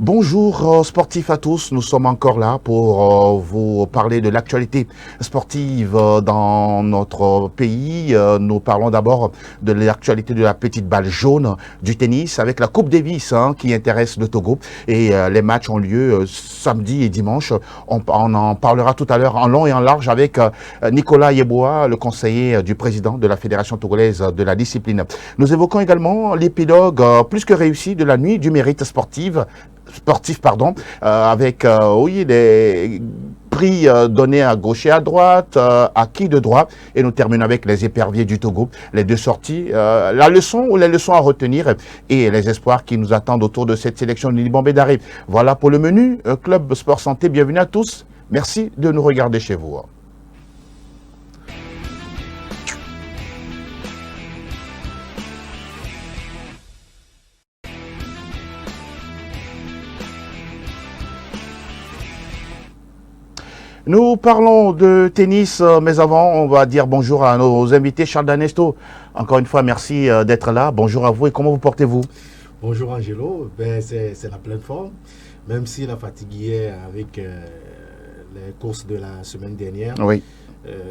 Bonjour sportifs à tous, nous sommes encore là pour vous parler de l'actualité sportive dans notre pays. Nous parlons d'abord de l'actualité de la petite balle jaune du tennis avec la Coupe Davis qui intéresse le Togo et les matchs ont lieu samedi et dimanche. On en parlera tout à l'heure en long et en large avec Nicolas Yeboah, le conseiller du président de la Fédération togolaise de la discipline. Nous évoquons également l'épilogue plus que réussi de la nuit du mérite sportif, avec oui, des prix donnés à gauche et à droite, acquis de droit, et nous terminons avec les éperviers du Togo, les deux sorties, la leçon ou les leçons à retenir et les espoirs qui nous attendent autour de cette sélection de Nilibambé Daré. Voilà pour le menu. Club Sport Santé, bienvenue à tous. Merci de nous regarder chez vous. Nous parlons de tennis, mais avant, on va dire bonjour à nos invités. Charles Danesto, encore une fois, merci d'être là. Bonjour à vous et comment vous portez-vous? Bonjour Angelo, c'est la pleine forme, même si la fatigue hier avec les courses de la semaine dernière, Oui.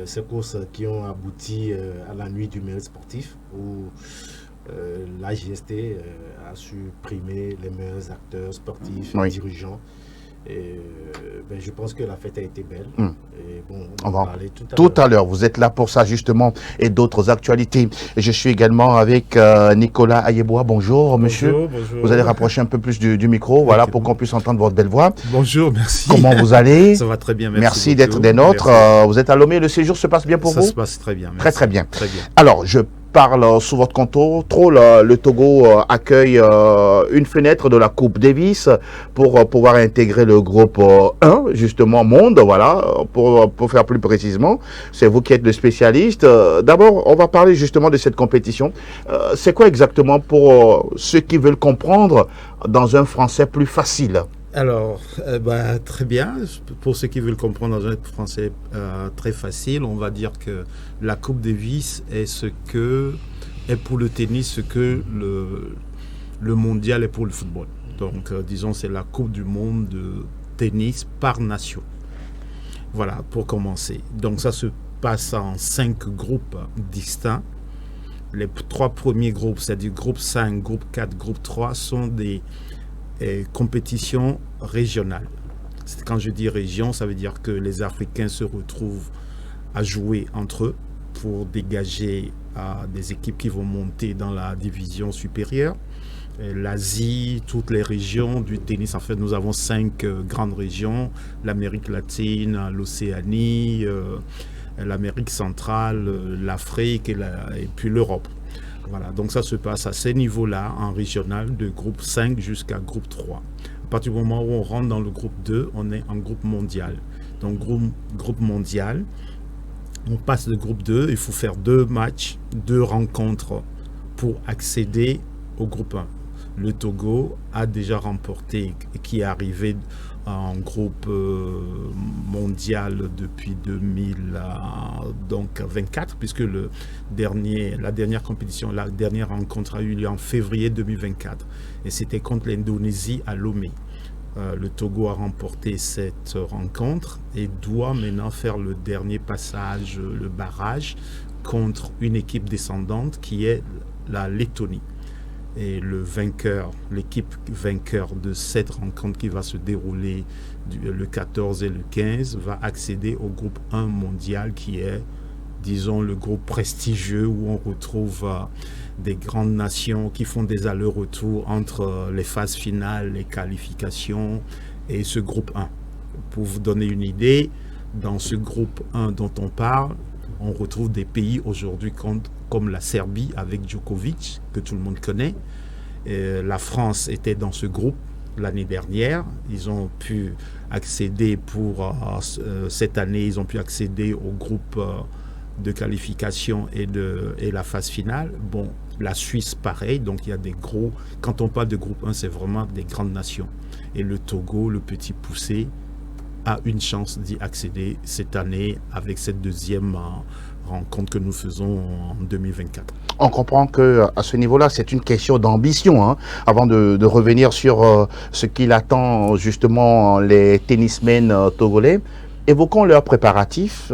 Ces courses qui ont abouti à la nuit du mérite sportif où la GST a su primer les meilleurs acteurs sportifs, Oui. dirigeants. Et, je pense que la fête a été belle. Et bon, On va en parler tout à l'heure. Vous êtes là pour ça justement et d'autres actualités. Je suis également avec Nicolas Ayeboah. Bonjour monsieur. Bonjour. Vous allez rapprocher un peu plus du micro, voilà, pour qu'on puisse entendre votre belle voix. Bonjour, merci. Comment vous allez? Ça va très bien, merci. Merci d'être des nôtres. Vous êtes à Lomé, le séjour se passe bien pour vous? Ça se passe très bien. Très très bien. Très bien. Alors, je parle sous votre contrôle. Le Togo accueille une fenêtre de la Coupe Davis pour pouvoir intégrer le groupe 1, justement, monde, voilà, pour faire plus précisément. C'est vous qui êtes le spécialiste. D'abord, on va parler justement de cette compétition. C'est quoi exactement pour ceux qui veulent comprendre dans un français plus facile? Alors, très bien. Pour ceux qui veulent comprendre dans un français très facile, on va dire que la Coupe Davis est pour le tennis ce que le mondial est pour le football. Donc, disons, c'est la Coupe du monde de tennis par nation. Voilà, pour commencer. Donc, ça se passe en 5 groupes distincts. Les 3 premiers groupes, c'est-à-dire groupe 5, groupe 4, groupe 3, sont des compétition régionale. Quand je dis région, ça veut dire que les Africains se retrouvent à jouer entre eux pour dégager des équipes qui vont monter dans la division supérieure. L'Asie, toutes les régions du tennis, en fait, nous avons 5 grandes régions, l'Amérique latine, l'Océanie, l'Amérique centrale, l'Afrique et puis l'Europe. Voilà, donc ça se passe à ces niveaux-là, en régional, de groupe 5 jusqu'à groupe 3. À partir du moment où on rentre dans le groupe 2, on est en groupe mondial. Donc groupe mondial, on passe de groupe 2, il faut faire 2 matchs, 2 rencontres pour accéder au groupe 1. Le Togo a déjà remporté, qui est arrivé en groupe mondial depuis 2024, puisque la dernière compétition, la dernière rencontre a eu lieu en février 2024. Et c'était contre l'Indonésie à Lomé. Le Togo a remporté cette rencontre et doit maintenant faire le dernier passage, le barrage, contre une équipe descendante qui est la Lettonie. Et l'équipe vainqueur de cette rencontre qui va se dérouler le 14 et le 15 va accéder au groupe 1 mondial qui est, disons, le groupe prestigieux où on retrouve des grandes nations qui font des allers-retours entre les phases finales, les qualifications et ce groupe 1. Pour vous donner une idée, dans ce groupe 1 dont on parle, on retrouve des pays aujourd'hui comme la Serbie avec Djokovic, que tout le monde connaît. La France était dans ce groupe l'année dernière. Ils ont pu accéder cette année, ils ont pu accéder au groupe de qualification et la phase finale. Bon, la Suisse, pareil. Donc, il y a des gros... Quand on parle de groupe 1, c'est vraiment des grandes nations. Et le Togo, le petit poussé, a une chance d'y accéder cette année avec cette deuxième rencontre que nous faisons en 2024. On comprend que à ce niveau-là, c'est une question d'ambition. Hein, avant de revenir sur ce qu'il attend justement les tennismen togolais, évoquons leurs préparatifs,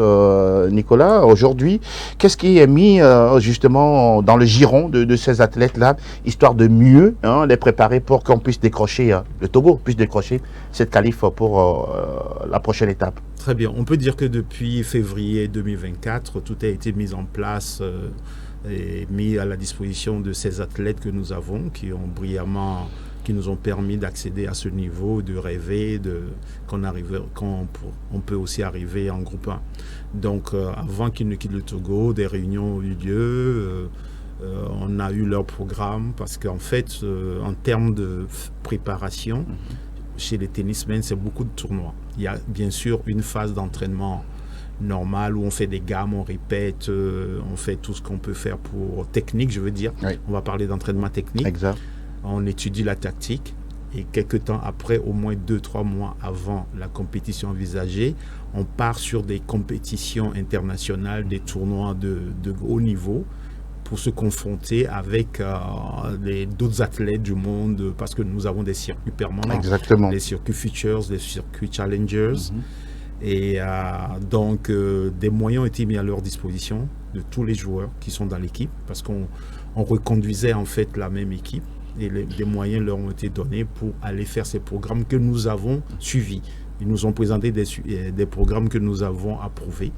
Nicolas. Aujourd'hui, qu'est-ce qui est mis justement dans le giron de ces athlètes-là, histoire de mieux les préparer pour qu'on puisse décrocher, le Togo puisse décrocher cette qualif pour la prochaine étape? Très bien. On peut dire que depuis février 2024, tout a été mis en place et mis à la disposition de ces athlètes que nous avons, qui nous ont permis d'accéder à ce niveau, de rêver, qu'on peut aussi arriver en groupe 1. Donc, avant qu'ils ne quittent le Togo, des réunions ont eu lieu, on a eu leur programme, parce qu'en fait, en termes de préparation, chez les tennismen, c'est beaucoup de tournois. Il y a bien sûr une phase d'entraînement normale où on fait des gammes, on répète, on fait tout ce qu'on peut faire pour technique, je veux dire. Oui. On va parler d'entraînement technique. Exact. On étudie la tactique et quelques temps après, au moins 2-3 mois avant la compétition envisagée, on part sur des compétitions internationales, des tournois de haut niveau pour se confronter avec d'autres athlètes du monde, parce que nous avons des circuits permanents. Exactement. Les circuits Futures, les circuits Challengers. Et donc, des moyens ont été mis à leur disposition de tous les joueurs qui sont dans l'équipe, parce qu'on reconduisait en fait la même équipe, et des moyens leur ont été donnés pour aller faire ces programmes que nous avons suivis. Ils nous ont présenté des programmes que nous avons approuvés,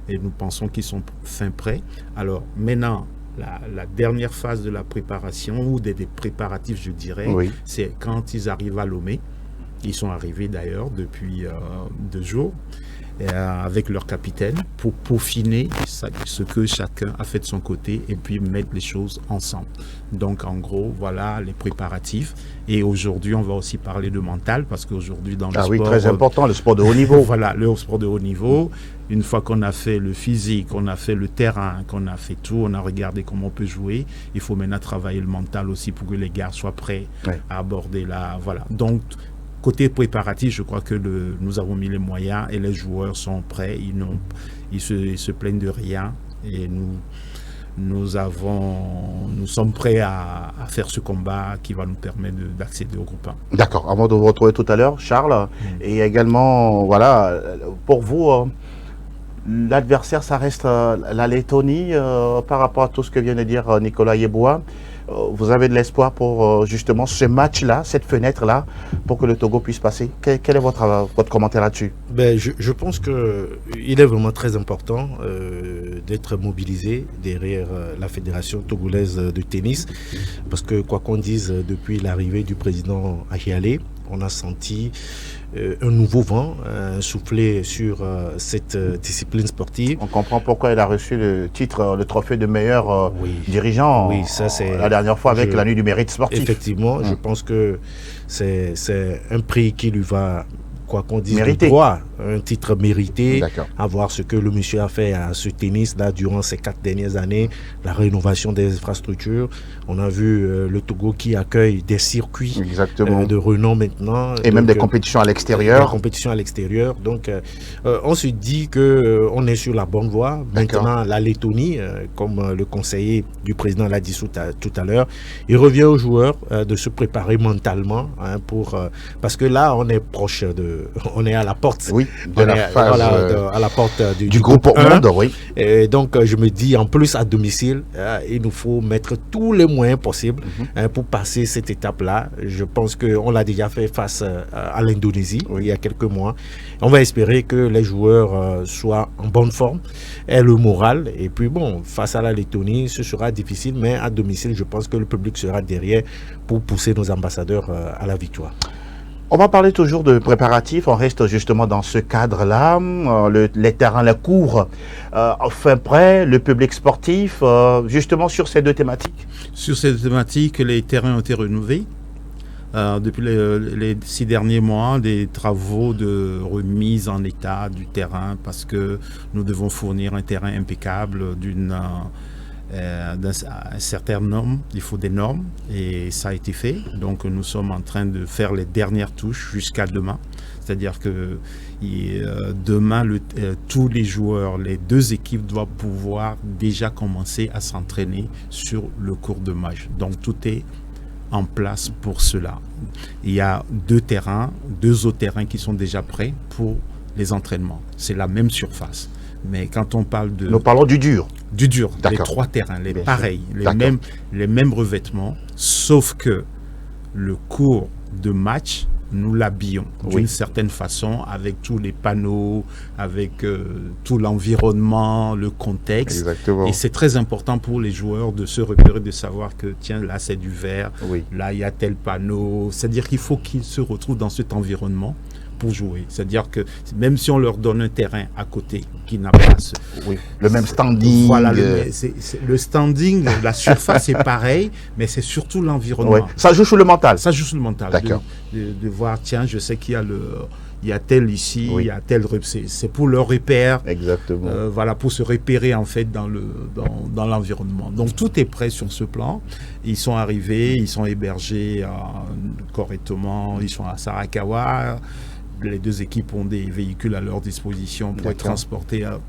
et nous pensons qu'ils sont fin prêts. Alors maintenant, la dernière phase de la préparation, ou des préparatifs, je dirais, oui, c'est quand ils arrivent à Lomé. Ils sont arrivés d'ailleurs depuis 2 jours avec leur capitaine pour peaufiner ce que chacun a fait de son côté et puis mettre les choses ensemble. Donc en gros, voilà les préparatifs. Et aujourd'hui, on va aussi parler de mental, parce qu'aujourd'hui dans le sport... oui, très important, le sport de haut niveau. Voilà, le sport de haut niveau. Une fois qu'on a fait le physique, on a fait le terrain, qu'on a fait tout, on a regardé comment on peut jouer, il faut maintenant travailler le mental aussi pour que les gars soient prêts à aborder la... Voilà. Donc, côté préparatif, je crois que nous avons mis les moyens et les joueurs sont prêts. Ils se plaignent de rien. Et nous sommes prêts à faire ce combat qui va nous permettre d'accéder au groupe 1. D'accord. Avant de vous retrouver tout à l'heure, Charles, et également, voilà, pour vous, l'adversaire, ça reste la Lettonie par rapport à tout ce que vient de dire Nicolas Yeboah. Vous avez de l'espoir pour justement ce match-là, cette fenêtre-là, pour que le Togo puisse passer? Quel est votre commentaire là-dessus? Je pense qu'il est vraiment très important d'être mobilisé derrière la Fédération togolaise de tennis, parce que quoi qu'on dise, depuis l'arrivée du président Ahialé, on a senti un nouveau vent souffler sur cette discipline sportive. On comprend pourquoi il a reçu le titre, le trophée de meilleur dirigeant ça, la dernière fois avec la nuit du mérite sportif. Effectivement, je pense que c'est un prix qui lui va, quoi qu'on dise, de droit, un titre mérité, à voir ce que le monsieur a fait à ce tennis là durant ces 4 dernières années, la rénovation des infrastructures. On a vu le Togo qui accueille des circuits de renom maintenant. Et donc, même des compétitions à l'extérieur. Des compétitions à l'extérieur. Donc, on se dit qu'on est sur la bonne voie. Maintenant, la Lettonie, comme le conseiller du président l'a dit tout à l'heure, il revient aux joueurs de se préparer mentalement parce que là, on est proche on est à la porte. Oui, de la phase, à la porte du groupe monde, oui. Et donc, je me dis, en plus, à domicile, il nous faut mettre tous les moyens possibles pour passer cette étape-là. Je pense qu'on l'a déjà fait face à l'Indonésie il y a quelques mois. On va espérer que les joueurs soient en bonne forme, aient le moral. Et puis, bon, face à la Lettonie, ce sera difficile, mais à domicile, je pense que le public sera derrière pour pousser nos ambassadeurs à la victoire. On va parler toujours de préparatifs, on reste justement dans ce cadre-là, les terrains, la cour, fin prêt, le public sportif, justement sur ces 2 thématiques. Sur ces 2 thématiques, les terrains ont été rénovés. Depuis les 6 derniers mois, des travaux de remise en état du terrain, parce que nous devons fournir un terrain impeccable d'une un certain nombre, il faut des normes et ça a été fait. Donc nous sommes en train de faire les dernières touches jusqu'à demain. C'est-à-dire que demain, tous les joueurs, les deux équipes doivent pouvoir déjà commencer à s'entraîner sur le cours de match. Donc tout est en place pour cela. Il y a deux autres terrains qui sont déjà prêts pour les entraînements. C'est la même surface. Mais quand on parle de... Nous parlons du dur. Du dur, les trois terrains, pareils, les mêmes revêtements, sauf que le cours de match, nous l'habillons d'une certaine façon avec tous les panneaux, avec tout l'environnement, le contexte. Exactement. Et c'est très important pour les joueurs de se repérer, de savoir que tiens, là c'est du vert, là il y a tel panneau. C'est-à-dire qu'il faut qu'ils se retrouvent dans cet environnement pour jouer. C'est-à-dire que même si on leur donne un terrain à côté qui n'a pas le même standing. Voilà, le standing, la surface est pareil, mais c'est surtout l'environnement. Ça joue sur le mental. Ça joue sur le mental. D'accord. De voir, tiens, je sais qu'il y a il y a tel ici, il y a tel... C'est pour leur repère. Exactement. Voilà, pour se repérer en fait dans l'environnement. Donc tout est prêt sur ce plan. Ils sont arrivés, ils sont hébergés correctement, ils sont à Sarakawa. Les deux équipes ont des véhicules à leur disposition pour être transportés à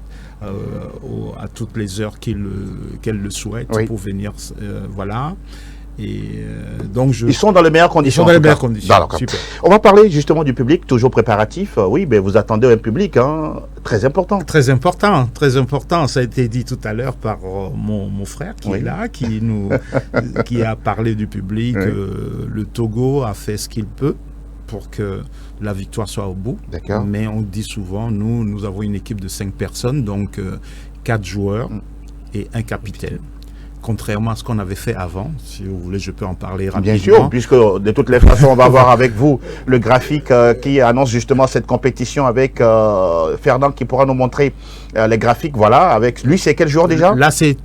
toutes les heures qu'elles le souhaitent pour venir. Voilà. Et donc ils sont dans les meilleures conditions. Ils sont dans les meilleures conditions. Super. On va parler justement du public, toujours préparatif. Oui, mais vous attendez un public très important. Très important, très important. Ça a été dit tout à l'heure par mon frère qui est là, qui a parlé du public. Le Togo a fait ce qu'il peut pour que la victoire soit au bout. Mais on dit souvent, nous avons une équipe de 5 personnes, donc 4 joueurs et un capitaine. Contrairement à ce qu'on avait fait avant, si vous voulez, je peux en parler rapidement. Bien sûr, puisque de toutes les façons, on va voir avec vous le graphique qui annonce justement cette compétition avec Fernand qui pourra nous montrer les graphiques. Voilà, avec lui, c'est quel joueur déjà? Là, c'est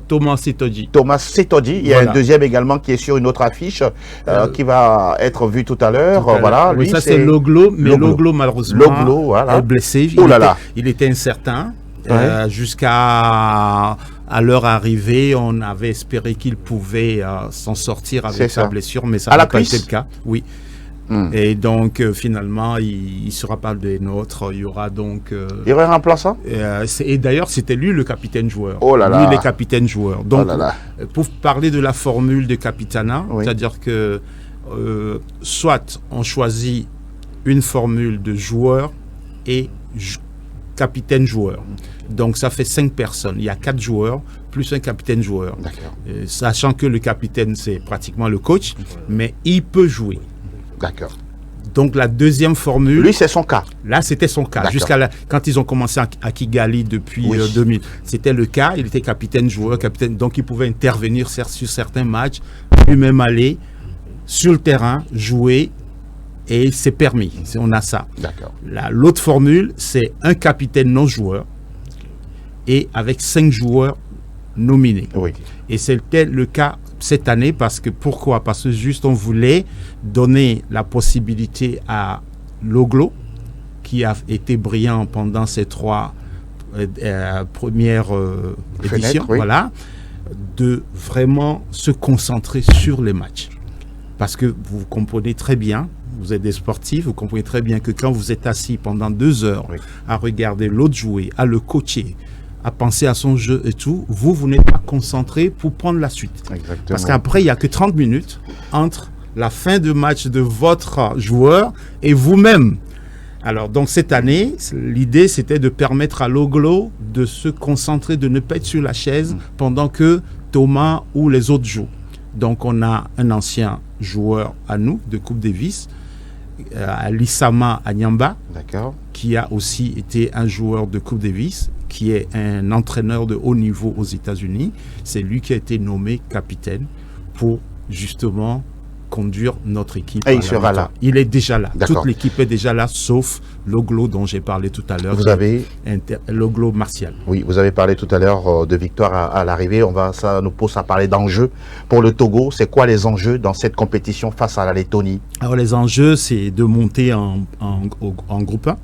Thomas Setodi. Thomas Setodi. Il y a un deuxième également qui est sur une autre affiche qui va être vu tout à l'heure. Voilà, lui, ça c'est Loglo, mais Loglo malheureusement est blessé. Il était incertain. Jusqu'à leur arrivée, on avait espéré qu'il pouvait s'en sortir avec sa blessure, mais ça n'a pas été le cas. Oui. Et donc finalement, il ne sera pas des nôtres. Il y aura donc. Il y aura un remplaçant. Et d'ailleurs, c'était lui le capitaine joueur. Oh là là. Lui, il est capitaine joueur. Donc, pour parler de la formule de capitana, c'est-à-dire que soit on choisit une formule de joueur et capitaine joueur. Donc ça fait 5 personnes. Il y a 4 joueurs plus un capitaine joueur. Sachant que le capitaine c'est pratiquement le coach, mais il peut jouer. D'accord. Donc la deuxième formule. Lui c'est son cas. Là c'était son cas. Jusqu'à quand ils ont commencé à Kigali depuis 2000, c'était le cas. Il était capitaine joueur, capitaine. Donc il pouvait intervenir sur certains matchs, lui-même aller sur le terrain, jouer. Et c'est permis, on a ça. L'autre formule, c'est un capitaine non-joueur et avec 5 joueurs nominés. Et c'était le cas cette année pourquoi? Parce que juste on voulait donner la possibilité à Loglo, qui a été brillant pendant ces 3 premières éditions, de vraiment se concentrer sur les matchs. Parce que vous comprenez très bien, vous êtes des sportifs, vous comprenez très bien que quand vous êtes assis pendant 2 heures à regarder l'autre jouer, à le coacher, à penser à son jeu et tout, vous n'êtes pas concentré pour prendre la suite. Exactement. Parce qu'après, il n'y a que 30 minutes entre la fin de match de votre joueur et vous-même. Alors, donc cette année, l'idée, c'était de permettre à Loglo de se concentrer, de ne pas être sur la chaise pendant que Thomas ou les autres jouent. Donc, on a un ancien joueur à nous de Coupe Davis, Lissama Anyamba, qui a aussi été un joueur de Coupe Davis, qui est un entraîneur de haut niveau aux États-Unis. C'est lui qui a été nommé capitaine pour justement conduire notre équipe. Et il sera là. Il est déjà là. Toute l'équipe est déjà là, sauf Loglo dont j'ai parlé tout à l'heure. Vous avez Loglo Martial. Oui, vous avez parlé tout à l'heure de victoire à l'arrivée. Ça nous pousse à parler d'enjeux pour le Togo. C'est quoi les enjeux dans cette compétition face à la Lettonie? Alors les enjeux, c'est de monter en groupe 1.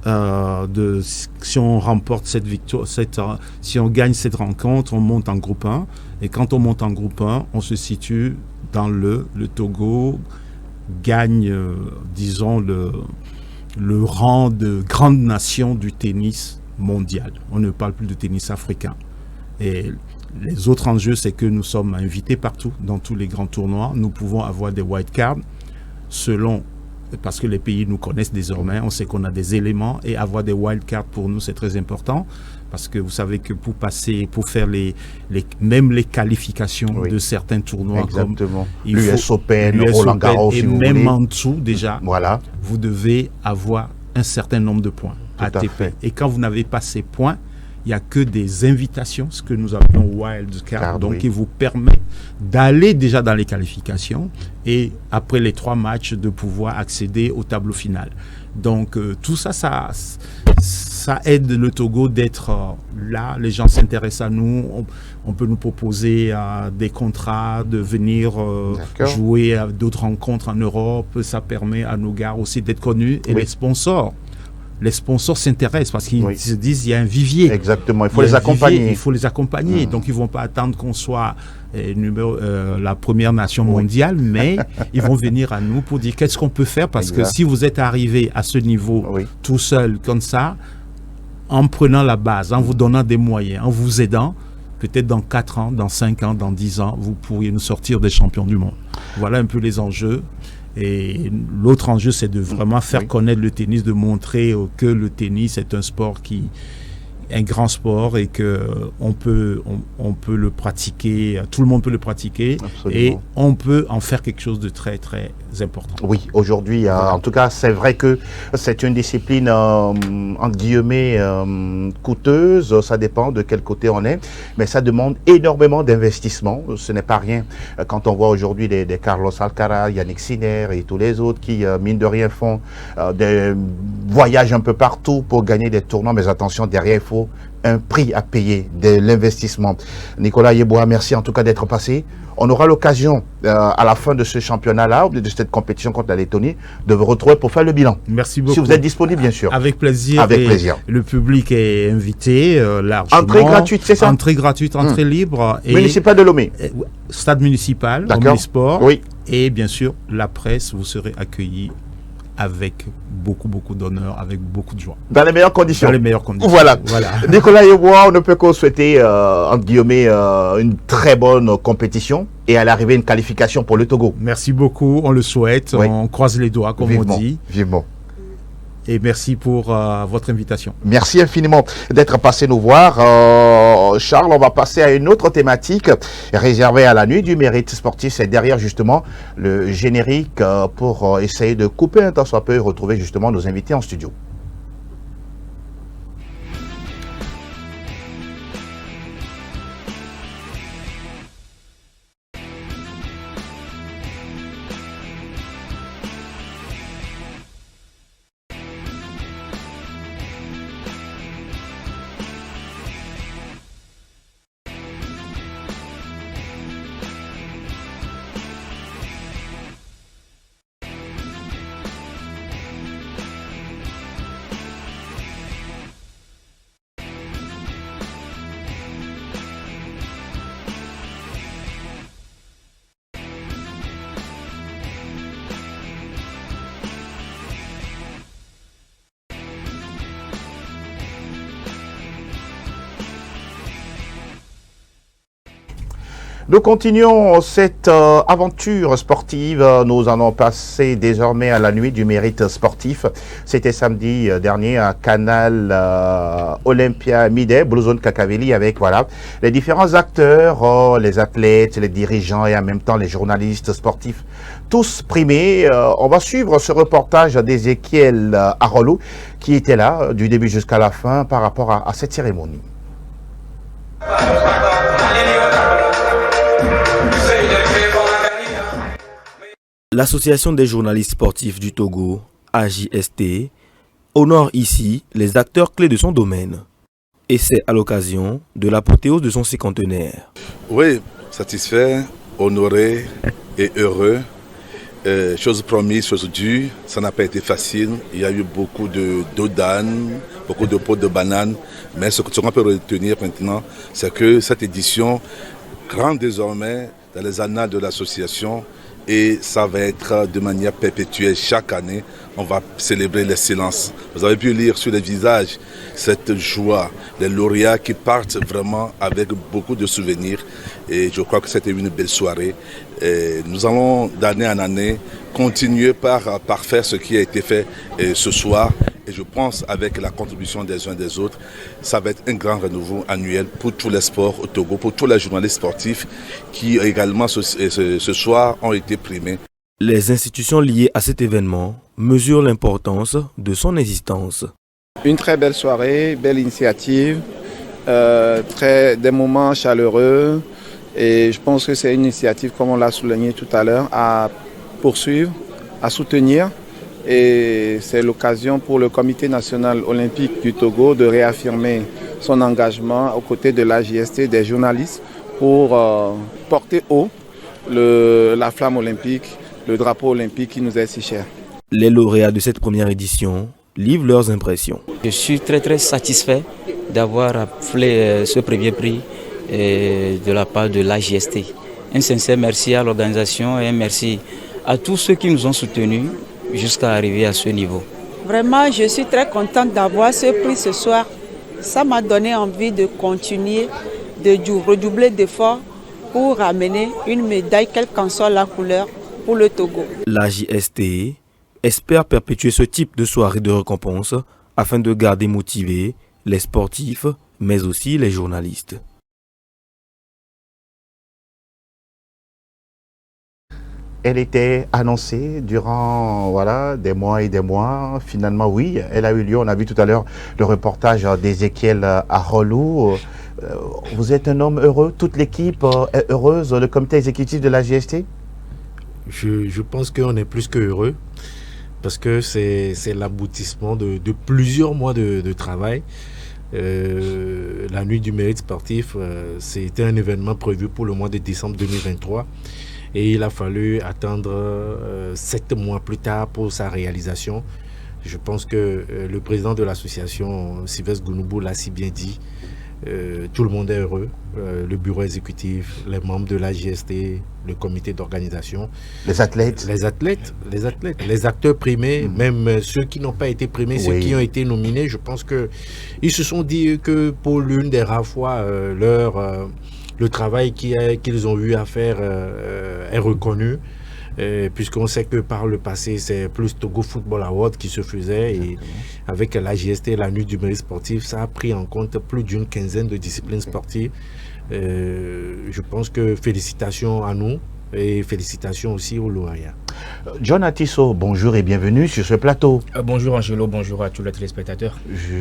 si on remporte cette victoire, si on gagne cette rencontre, on monte en groupe 1. Et quand on monte en groupe 1, on se situe dans le Togo gagne, disons, le rang de grande nation du tennis mondial. On ne parle plus de tennis africain. Et les autres enjeux, c'est que nous sommes invités partout, dans tous les grands tournois. Nous pouvons avoir des wildcards parce que les pays nous connaissent désormais, on sait qu'on a des éléments, et avoir des wildcards pour nous, c'est très important, parce que vous savez que pour faire même les qualifications de certains tournois, exactement, comme l'US Open, Roland Garros, et même en dessous déjà, vous devez avoir un certain nombre de points ATP. Et quand vous n'avez pas ces points, il n'y a que des invitations, ce que nous appelons wildcard, donc qui vous permettent d'aller déjà dans les qualifications et après les 3 matchs de pouvoir accéder au tableau final. Donc tout ça, ça aide le Togo d'être là. Les gens s'intéressent à nous. On peut nous proposer des contrats, de venir jouer à d'autres rencontres en Europe. Ça permet à nos gars aussi d'être connus. Et les sponsors s'intéressent parce qu'ils se disent il y a un vivier. Exactement, il faut les accompagner. Il faut les accompagner. Donc ils ne vont pas attendre qu'on soit la première nation mondiale, mais ils vont venir à nous pour dire qu'est-ce qu'on peut faire, parce que si vous êtes arrivé à ce niveau tout seul comme ça, en prenant la base, en vous donnant des moyens, en vous aidant, peut-être dans 4 ans, dans 5 ans, dans 10 ans, vous pourriez nous sortir des champions du monde. Voilà un peu les enjeux. Et l'autre enjeu, c'est de vraiment faire connaître le tennis, de montrer que le tennis est un sport un grand sport, et que on peut le pratiquer, tout le monde peut le pratiquer. Absolument. Et on peut en faire quelque chose de très très important. Oui, aujourd'hui, en tout cas, c'est vrai que c'est une discipline entre guillemets coûteuse, ça dépend de quel côté on est, mais ça demande énormément d'investissement. Ce n'est pas rien quand on voit aujourd'hui des Carlos Alcaraz, Yannick Sinner et tous les autres qui, mine de rien, font des voyages un peu partout pour gagner des tournois, mais attention, derrière, il faut un prix à payer de l'investissement. Nicolas Yeboah, merci en tout cas d'être passé. On aura l'occasion, à la fin de ce championnat-là, de cette compétition contre la Lettonie, de vous retrouver pour faire le bilan. Merci beaucoup. Si vous êtes disponible, bien sûr. Avec plaisir. Avec plaisir. Le public est invité largement. Entrée gratuite, c'est ça? Entrée gratuite, entrée libre. Et municipal de Lomé. Stade municipal, Omnisport. Oui. Et bien sûr, la presse, vous serez accueillis avec beaucoup d'honneur, avec beaucoup de joie. Dans les meilleures conditions. Dans les meilleures conditions. Voilà. Nicolas Yeboah, on ne peut qu'en souhaiter, entre guillemets, une très bonne compétition et à l'arrivée une qualification pour le Togo. Merci beaucoup, on le souhaite, on croise les doigts, comme on dit. Vivement. Et merci pour votre invitation. Merci infiniment d'être passé nous voir. Charles, on va passer à une autre thématique réservée à la nuit du mérite sportif. C'est derrière justement le générique pour essayer de couper un temps soit peu et retrouver justement nos invités en studio. Nous continuons cette aventure sportive. Nous allons passer désormais à la nuit du mérite sportif. C'était samedi dernier à Canal Olympia Midday, Blue Zone Kakaveli, avec les différents acteurs, les athlètes, les dirigeants et en même temps les journalistes sportifs, tous primés. On va suivre ce reportage d'Ézéchiel Arolou qui était là du début jusqu'à la fin par rapport à cette cérémonie. L'Association des journalistes sportifs du Togo, AJST, honore ici les acteurs clés de son domaine. Et c'est à l'occasion de l'apothéose de son cinquantenaire. Oui, satisfait, honoré et heureux Chose promise, chose due, ça n'a pas été facile. Il y a eu beaucoup d'eau d'âne, beaucoup de peau de banane. Mais ce qu'on peut retenir maintenant, c'est que cette édition rentre désormais dans les annales de l'association et ça va être de manière perpétuelle. Chaque année, on va célébrer l'excellence. Vous avez pu lire sur les visages cette joie, les lauréats qui partent vraiment avec beaucoup de souvenirs. Et je crois que c'était une belle soirée. Et nous allons d'année en année continuer par faire ce qui a été fait ce soir. Et je pense avec la contribution des uns des autres, ça va être un grand renouveau annuel pour tous les sports au Togo, pour tous les journalistes sportifs qui également ce soir ont été primés. Les institutions liées à cet événement mesurent l'importance de son existence. Une très belle soirée, belle initiative, des moments chaleureux et je pense que c'est une initiative, comme on l'a souligné tout à l'heure, à poursuivre, à soutenir. Et c'est l'occasion pour le Comité national olympique du Togo de réaffirmer son engagement aux côtés de l'AJST, des journalistes, pour porter haut la flamme olympique, le drapeau olympique qui nous est si cher. Les lauréats de cette première édition livrent leurs impressions. Je suis très satisfait d'avoir appelé ce premier prix de la part de l'AJST. Un sincère merci à l'organisation et un merci à tous ceux qui nous ont soutenus jusqu'à arriver à ce niveau. Vraiment, je suis très contente d'avoir ce prix ce soir. Ça m'a donné envie de continuer, de redoubler d'efforts pour ramener une médaille, quelle qu'en soit la couleur, pour le Togo. La JST espère perpétuer ce type de soirée de récompense afin de garder motivés les sportifs, mais aussi les journalistes. Elle était annoncée durant des mois et des mois. Finalement, oui, elle a eu lieu. On a vu tout à l'heure le reportage d'Ézéchiel Arolou. Vous êtes un homme heureux, toute l'équipe est heureuse, le comité exécutif de la GST? Je pense qu'on est plus que heureux parce que c'est l'aboutissement de plusieurs mois de travail. La nuit du mérite sportif, c'était un événement prévu pour le mois de décembre 2023. Et il a fallu attendre 7 mois plus tard pour sa réalisation. Je pense que le président de l'association, Sylvestre Gounouboul, l'a si bien dit. Tout le monde est heureux. Le bureau exécutif, les membres de la GST, le comité d'organisation. Les athlètes. Les acteurs primés, même ceux qui n'ont pas été primés, ceux qui ont été nominés. Je pense qu'ils se sont dit que pour l'une des rares fois, le travail qu'ils ont eu à faire est reconnu, puisqu'on sait que par le passé, c'est plus Togo Football Award qui se faisait. Et avec la JST, la nuit du mérite sportif, ça a pris en compte plus d'une quinzaine de disciplines sportives. Je pense que félicitations à nous et félicitations aussi aux lauréats. John Atisso, bonjour et bienvenue sur ce plateau. Bonjour Angelo, bonjour à tous les téléspectateurs.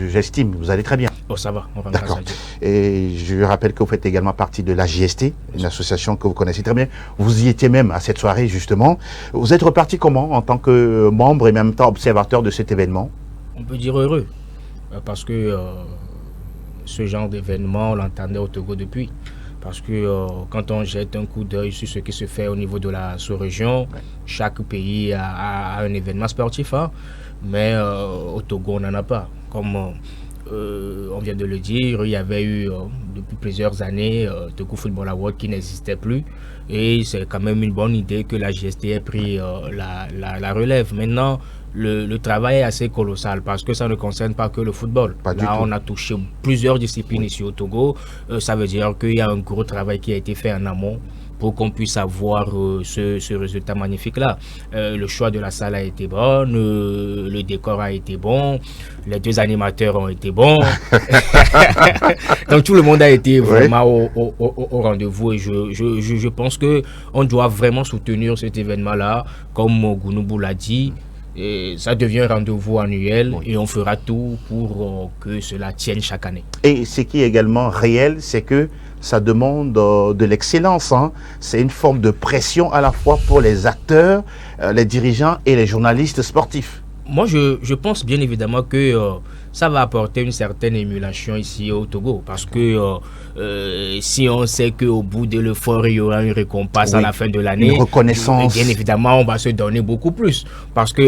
J'estime, vous allez très bien. Oh, ça va, on va. D'accord. Et je rappelle que vous faites également partie de la JST, une association que vous connaissez très bien. Vous y étiez même à cette soirée, justement. Vous êtes reparti comment en tant que membre et en même temps observateur de cet événement? On peut dire heureux, parce que ce genre d'événement, on l'entendait au Togo depuis. Parce que quand on jette un coup d'œil sur ce qui se fait au niveau de la sous-région, chaque pays a un événement sportif, hein, mais au Togo, on n'en a pas. Comme on vient de le dire, il y avait eu depuis plusieurs années Togo Football Award qui n'existait plus. Et c'est quand même une bonne idée que la GST ait pris la relève. Maintenant, le travail est assez colossal parce que ça ne concerne pas que le football. Là, on a touché plusieurs disciplines ici au Togo. Ça veut dire qu'il y a un gros travail qui a été fait en amont pour qu'on puisse avoir ce résultat magnifique-là. Le choix de la salle a été bon, le décor a été bon, les deux animateurs ont été bons. Donc tout le monde a été vraiment au rendez-vous et je pense qu'on doit vraiment soutenir cet événement-là, comme Gounouboul l'a dit. Et ça devient un rendez-vous annuel et on fera tout pour que cela tienne chaque année. Et ce qui est également réel, c'est que ça demande de l'excellence. Hein. C'est une forme de pression à la fois pour les acteurs, les dirigeants et les journalistes sportifs. moi, je pense bien évidemment que ça va apporter une certaine émulation ici au Togo, parce que si on sait qu'au bout de l'effort, il y aura une récompense à la fin de l'année, une reconnaissance, bien évidemment, on va se donner beaucoup plus, parce que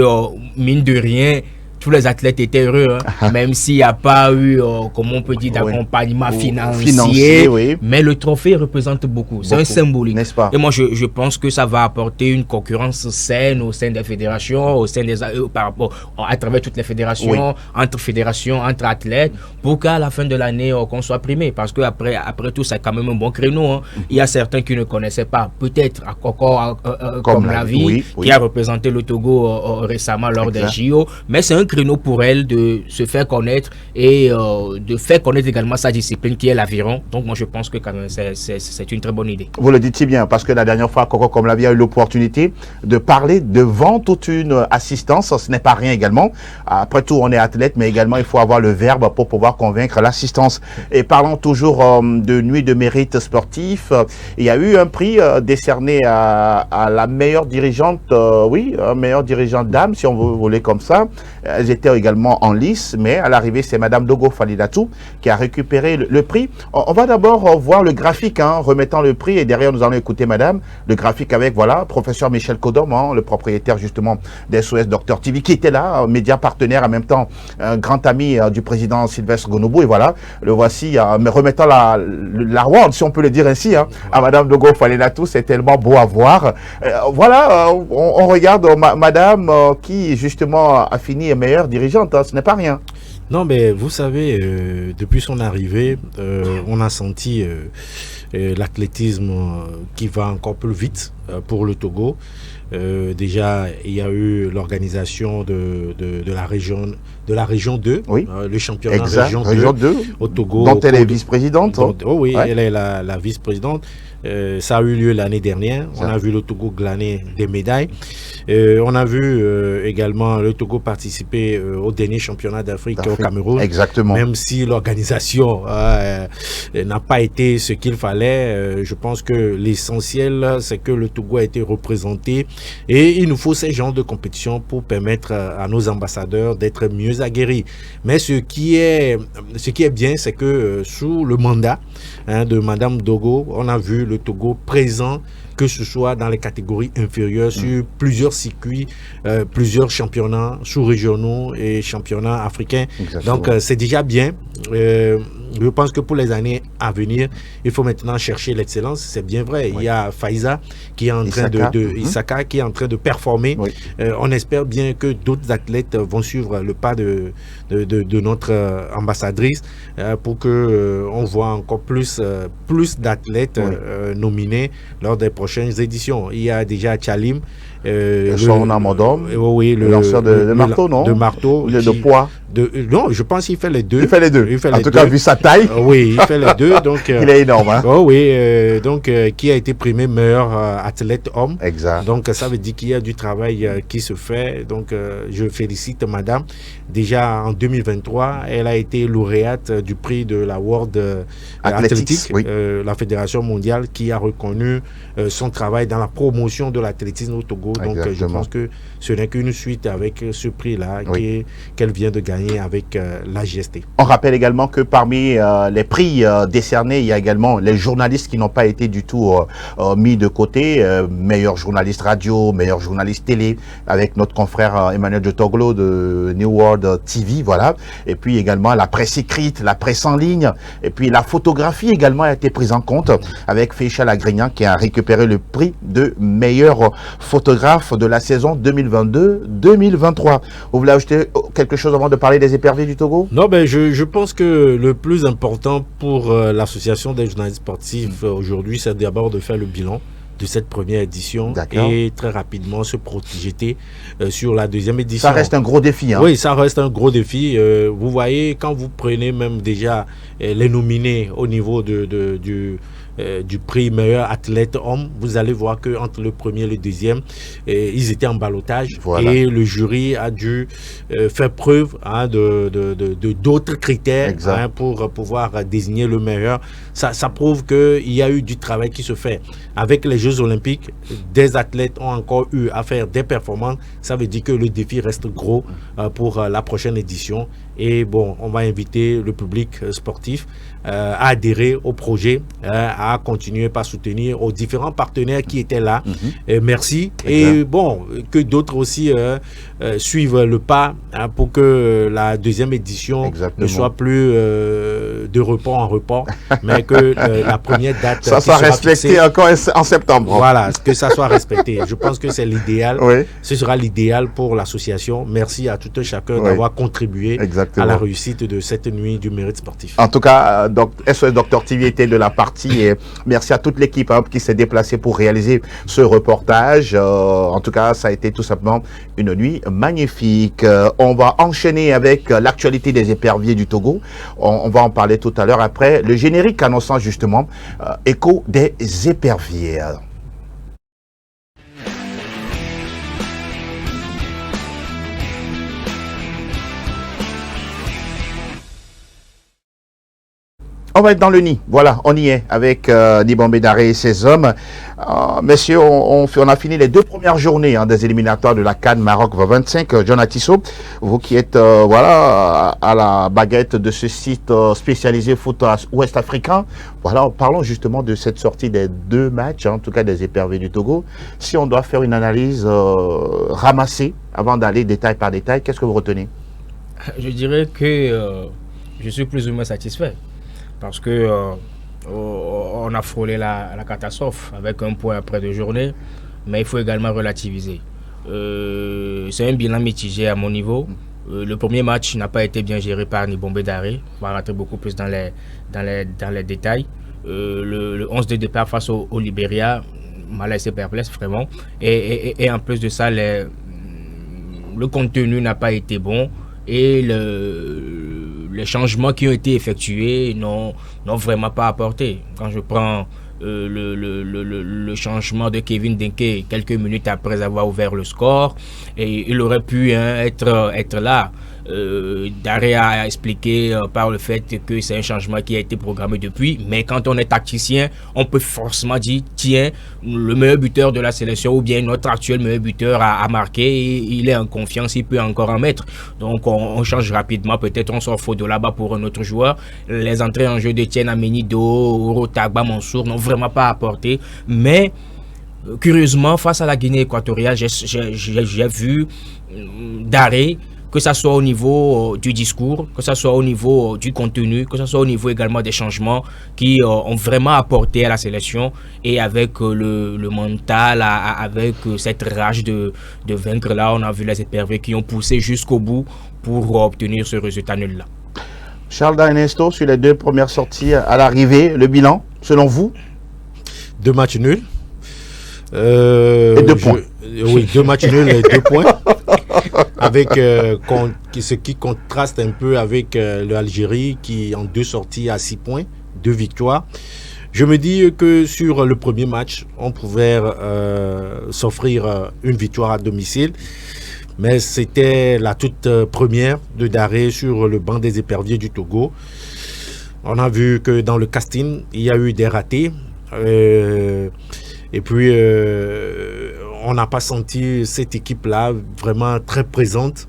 mine de rien, tous les athlètes étaient heureux, hein, même s'il n'y a pas eu, comment on peut dire, d'accompagnement financier, mais le trophée représente beaucoup. C'est un symbolique. N'est-ce pas? Et moi, je pense que ça va apporter une concurrence saine au sein des fédérations, au sein des, par rapport, à travers toutes les fédérations, entre fédérations, entre athlètes, pour qu'à la fin de l'année, qu'on soit primé. Parce que après tout, c'est quand même un bon créneau. Hein. Il y a certains qui ne connaissaient pas, peut-être encore comme la vie, qui a représenté le Togo récemment lors des JO, mais c'est un créneau pour elle de se faire connaître et de faire connaître également sa discipline qui est l'aviron. Donc moi je pense que quand même c'est une très bonne idée. Vous le dites si bien, parce que la dernière fois Coco comme la vie a eu l'opportunité de parler devant toute une assistance. Ce n'est pas rien également. Après tout on est athlète, mais également il faut avoir le verbe pour pouvoir convaincre l'assistance. Et parlons toujours de nuit de mérite sportif, il y a eu un prix décerné à la meilleure dirigeante, meilleure dirigeante dame, si on voulait comme ça. Elles étaient également en lice, mais à l'arrivée, c'est Madame Dogo Falilatou qui a récupéré le prix. On va d'abord voir le graphique, remettant le prix, et derrière, nous allons écouter Madame, le graphique avec, voilà, professeur Michel Kodom, le propriétaire justement d'SOS Dr TV, qui était là, média partenaire, en même temps, un grand ami du président Sylvestre Gonoubou, et voilà, le voici, mais remettant la award, si on peut le dire ainsi, à Madame Dogo Falilatou, c'est tellement beau à voir. On regarde Madame qui, justement, a fini meilleure dirigeante, ce n'est pas rien. Non, mais vous savez, depuis son arrivée, on a senti l'athlétisme qui va encore plus vite pour le Togo. Déjà, il y a eu l'organisation de la région 2, le championnat région 2 au Togo. Dont elle est vice-présidente. Elle est la vice-présidente. Ça a eu lieu l'année dernière. On a vu le Togo glaner des médailles. On a vu également le Togo participer au dernier championnat d'Afrique au Cameroun. Exactement. Même si l'organisation n'a pas été ce qu'il fallait, je pense que l'essentiel, c'est que le Togo a été représenté. Et il nous faut ces genres de compétition pour permettre à nos ambassadeurs d'être mieux aguerris. Mais ce qui est bien, c'est que sous le mandat de Madame Dogo, on a vu le Togo présent, que ce soit dans les catégories inférieures, sur plusieurs circuits, plusieurs championnats sous-régionaux et championnats africains. Exactement. Donc c'est déjà bien. Je pense que pour les années à venir, il faut maintenant chercher l'excellence. C'est bien vrai. Il y a Faiza qui est en train Isaka qui est en train de performer. On espère bien que d'autres athlètes vont suivre le pas de notre ambassadrice pour que on voit encore plus d'athlètes nominés lors des prochaines éditions. Il y a déjà Chalim. Le lanceur de marteau, non? De marteau. De poids. Non, je pense qu'il fait les deux. Il fait les deux. En tout cas, vu sa taille. Oui, il fait les deux. Donc, il est énorme. Qui a été primé meilleur athlète homme. Exact. Donc, ça veut dire qu'il y a du travail qui se fait. Donc, je félicite Madame. Déjà en 2023, elle a été lauréate du prix de la World Athletic, la Fédération mondiale qui a reconnu son travail dans la promotion de l'athlétisme au Togo. Donc, je pense que ce n'est qu'une suite avec ce prix-là qu'elle vient de gagner avec la GST. On rappelle également que parmi les prix décernés, il y a également les journalistes qui n'ont pas été du tout mis de côté. Meilleur journaliste radio, meilleur journaliste télé, avec notre confrère Emmanuel de Toglo de New World TV, voilà. Et puis également la presse écrite, la presse en ligne, et puis la photographie également a été prise en compte avec Féicha Lagrignan qui a récupéré le prix de meilleur photographe de la saison 2022-2023. Vous voulez ajouter quelque chose avant de parler des éperviers du Togo? Non, je pense que le plus important pour l'association des journalistes sportifs aujourd'hui, c'est d'abord de faire le bilan de cette première édition et très rapidement se projeter sur la deuxième édition. Ça reste un gros défi. Oui, ça reste un gros défi. Vous voyez, quand vous prenez même déjà les nominés au niveau du du prix meilleur athlète homme, vous allez voir qu'entre le premier et le deuxième, ils étaient en ballottage. Voilà. Et le jury a dû faire preuve de d'autres critères pour pouvoir désigner le meilleur. Ça prouve qu'il y a eu du travail qui se fait. Avec les Jeux Olympiques, des athlètes ont encore eu à faire des performances. Ça veut dire que le défi reste gros pour la prochaine édition. Et bon, on va inviter le public sportif à adhérer au projet, à continuer par soutenir aux différents partenaires qui étaient là. Merci. Et bon, que d'autres aussi suivent le pas pour que la deuxième édition ne soit plus de report en report, mais que la première date ça soit respecté encore en septembre. Voilà, que ça soit respecté. Je pense que c'est l'idéal. Ce sera l'idéal pour l'association. Merci à tout un chacun d'avoir contribué à la réussite de cette nuit du mérite sportif. En tout cas, SOS Dr TV était de la partie et merci à toute l'équipe qui s'est déplacée pour réaliser ce reportage. En tout cas, ça a été tout simplement une nuit magnifique. On va enchaîner avec l'actualité des éperviers du Togo. On va en parler tout à l'heure après le générique annonçant justement Écho des éperviers. On va être dans le nid, voilà, on y est avec Nibombe Daré et ses hommes. Messieurs, on a fini les 2 premières journées des éliminatoires de la CAN Maroc 25. John Atisso, vous qui êtes voilà, à la baguette de ce site spécialisé foot ouest africain, voilà, parlons justement de cette sortie des 2 matchs, en tout cas des éperviers du Togo. Si on doit faire une analyse ramassée avant d'aller détail par détail, qu'est-ce que vous retenez? Je dirais que je suis plus ou moins satisfait. Parce que on a frôlé la catastrophe avec 1 point après 2 journées, mais il faut également relativiser. C'est un bilan mitigé à mon niveau. Le premier match n'a pas été bien géré par Nibombe Daré. On va rentrer beaucoup plus dans les détails. Le 11 de départ face au Libéria m'a laissé perplexe vraiment. Et en plus de ça, le contenu n'a pas été bon. Et les changements qui ont été effectués n'ont vraiment pas apporté. Quand je prends le changement de Kevin Denke quelques minutes après avoir ouvert le score, et il aurait pu être là. Daré a expliqué par le fait que c'est un changement qui a été programmé depuis, mais quand on est tacticien, on peut forcément dire tiens, le meilleur buteur de la sélection ou bien notre actuel meilleur buteur a marqué, et il est en confiance, il peut encore en mettre. Donc on change rapidement, peut-être on sort Fodo là-bas pour un autre joueur. Les entrées en jeu d'Etienne Amenido, Rotagba, Mansour n'ont vraiment pas apporté, mais curieusement, face à la Guinée équatoriale, j'ai vu Daré, que ce soit au niveau du discours, que ce soit au niveau du contenu, que ce soit au niveau également des changements qui ont vraiment apporté à la sélection, et avec le mental, avec cette rage de vaincre là, on a vu les éperviers qui ont poussé jusqu'au bout pour obtenir ce résultat nul là. Charles Ernesto, sur les 2 premières sorties à l'arrivée, le bilan, selon vous? 2 matchs nuls. Et 2 points. Oui, 2 matchs nuls et 2 points. Avec ce qui contraste un peu avec l'Algérie qui en 2 sorties à 6 points, 2 victoires. Je me dis que sur le premier match, on pouvait s'offrir une victoire à domicile. Mais c'était la toute première de Daré sur le banc des éperviers du Togo. On a vu que dans le casting, il y a eu des ratés. Et puis, on n'a pas senti cette équipe-là vraiment très présente.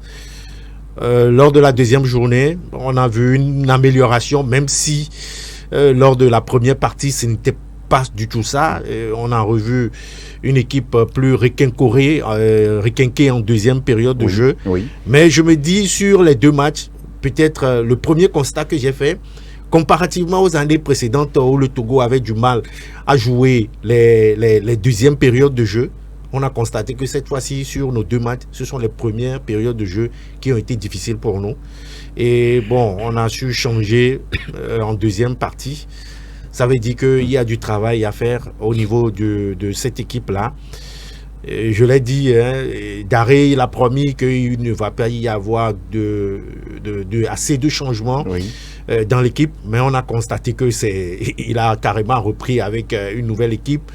Lors de la 2e journée, on a vu une amélioration, même si lors de la première partie, ce n'était pas du tout ça. On a revu une équipe plus requinquée en 2e période de jeu. Oui. Mais je me dis, sur les 2 matchs, peut-être le premier constat que j'ai fait, comparativement aux années précédentes où le Togo avait du mal à jouer les 2e périodes de jeu, on a constaté que cette fois-ci, sur nos 2 matchs, ce sont les premières périodes de jeu qui ont été difficiles pour nous. Et bon, on a su changer en 2e partie. Ça veut dire qu'il y a du travail à faire au niveau de cette équipe-là. Je l'ai dit, Daré, il a promis qu'il ne va pas y avoir assez de changements. Oui. dans l'équipe, mais on a constaté que il a carrément repris avec une nouvelle équipe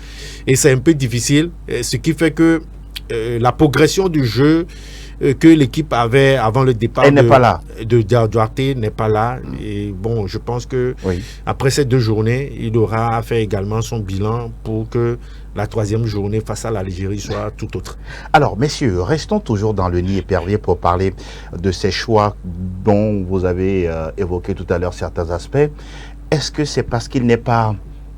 et c'est un peu difficile, ce qui fait que la progression du jeu que l'équipe avait avant le départ de Duarte n'est pas là. Et bon, je pense que après ces 2 journées, il aura fait également son bilan pour que la 3e journée face à l'Algérie soit tout autre. Alors, messieurs, restons toujours dans le nid épervier pour parler de ces choix dont vous avez évoqué tout à l'heure certains aspects. Est-ce que c'est parce qu'il n'est pas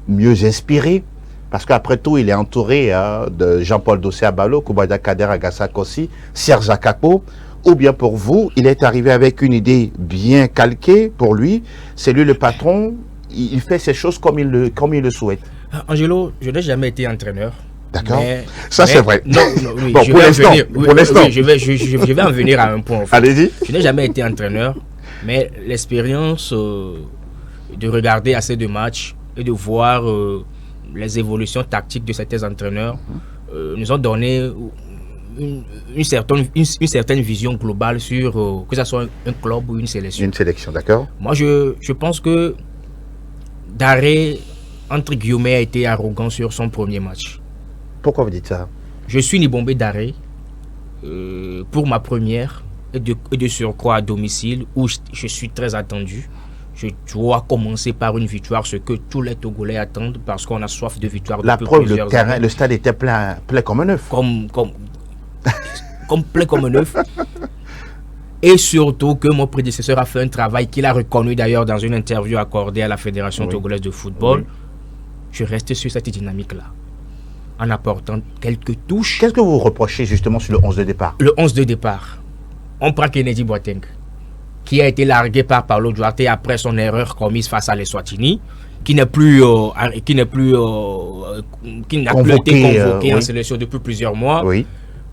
mieux inspiré? Parce qu'après tout, il est entouré de Jean-Paul Dossé-Abalo, Koubadia Kader Agassakossi, Serge Akakpo. Ou bien pour vous, il est arrivé avec une idée bien calquée pour lui. C'est lui le patron. Il fait ses choses comme il le souhaite. Angelo, je n'ai jamais été entraîneur. D'accord. Ça, c'est vrai. Non, oui, bon, pour l'instant. Je vais en venir à un point. En fait. Allez-y. Je n'ai jamais été entraîneur, mais l'expérience de regarder assez de matchs et de voir les évolutions tactiques de certains entraîneurs nous ont donné une certaine vision globale sur que ce soit un club ou une sélection. Une sélection, d'accord. Moi, je pense que Daré, entre guillemets, a été arrogant sur son premier match. Pourquoi vous dites ça? Je suis Nibombé Daré pour ma première et de surcroît à domicile où je suis très attendu. Je dois commencer par une victoire, ce que tous les Togolais attendent parce qu'on a soif de victoire. La preuve, le terrain, le stade était plein comme un œuf. Comme plein comme un œuf. Et surtout que mon prédécesseur a fait un travail qu'il a reconnu d'ailleurs dans une interview accordée à la Fédération togolaise de football. Je reste sur cette dynamique-là, en apportant quelques touches. Qu'est-ce que vous reprochez justement sur le 11 de départ? Le 11 de départ, on prend Kennedy Boateng, qui a été largué par Paulo Duarte après son erreur commise face à l'Eswatini, qui n'a plus été convoqué en sélection depuis plusieurs mois.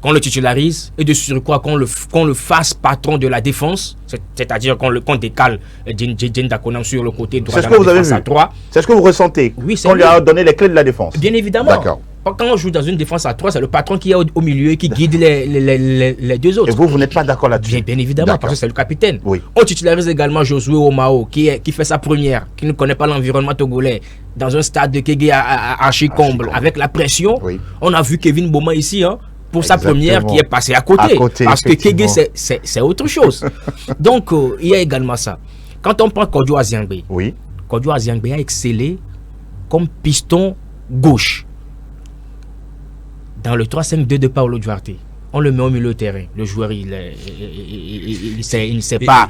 Qu'on le titularise et de surcroît qu'on le fasse patron de la défense, c'est-à-dire qu'on décale Djen Dakonam sur le côté droit de la défense à 3. C'est ce que vous ressentez? Oui, on lui a donné les clés de la défense. Bien évidemment. D'accord. Quand on joue dans une défense à 3, c'est le patron qui est au milieu et qui guide les deux autres. Et vous n'êtes pas d'accord là-dessus? Bien évidemment, parce que c'est le capitaine. On titularise également Josué Omao, qui fait sa première, qui ne connaît pas l'environnement togolais, dans un stade de Kégué à Archicomble, avec la pression. On a vu Kevin Boma ici, pour sa première qui est passée à côté parce que Kégué c'est autre chose. Donc il y a également ça. Quand on prend Kodjo Aziangbe, Kodjo Aziangbe a excellé comme piston gauche dans le 3-5-2 de Paulo Duarte. On le met au milieu de terrain. Le joueur il ne sait pas,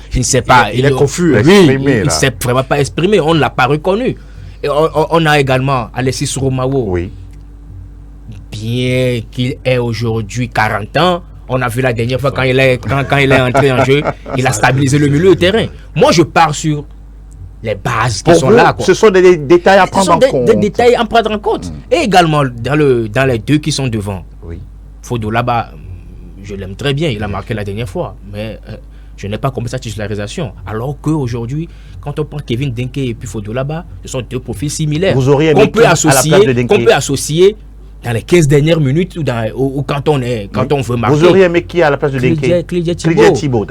il est confus. Il ne s'est vraiment pas exprimé. On ne l'a pas reconnu. Et on a également Alexis Romao. Bien qu'il ait aujourd'hui 40 ans, on a vu la dernière fois quand il est entré en jeu, il a stabilisé le milieu de terrain. Moi, je pars sur les bases qui sont là. Ce sont des détails à prendre en compte. Des détails à prendre en compte. Et également, dans les deux qui sont devant, Fodo là-bas, je l'aime très bien, il a marqué la dernière fois, mais je n'ai pas compris sa titularisation. Alors qu'aujourd'hui, quand on prend Kevin Denke et puis Fodo là-bas, ce sont deux profils similaires. Vous auriez aimé qu'on peut associer dans les 15 dernières minutes ou quand on veut marquer. Vous auriez aimé qui à la place de Denke? Clédia Thibaut,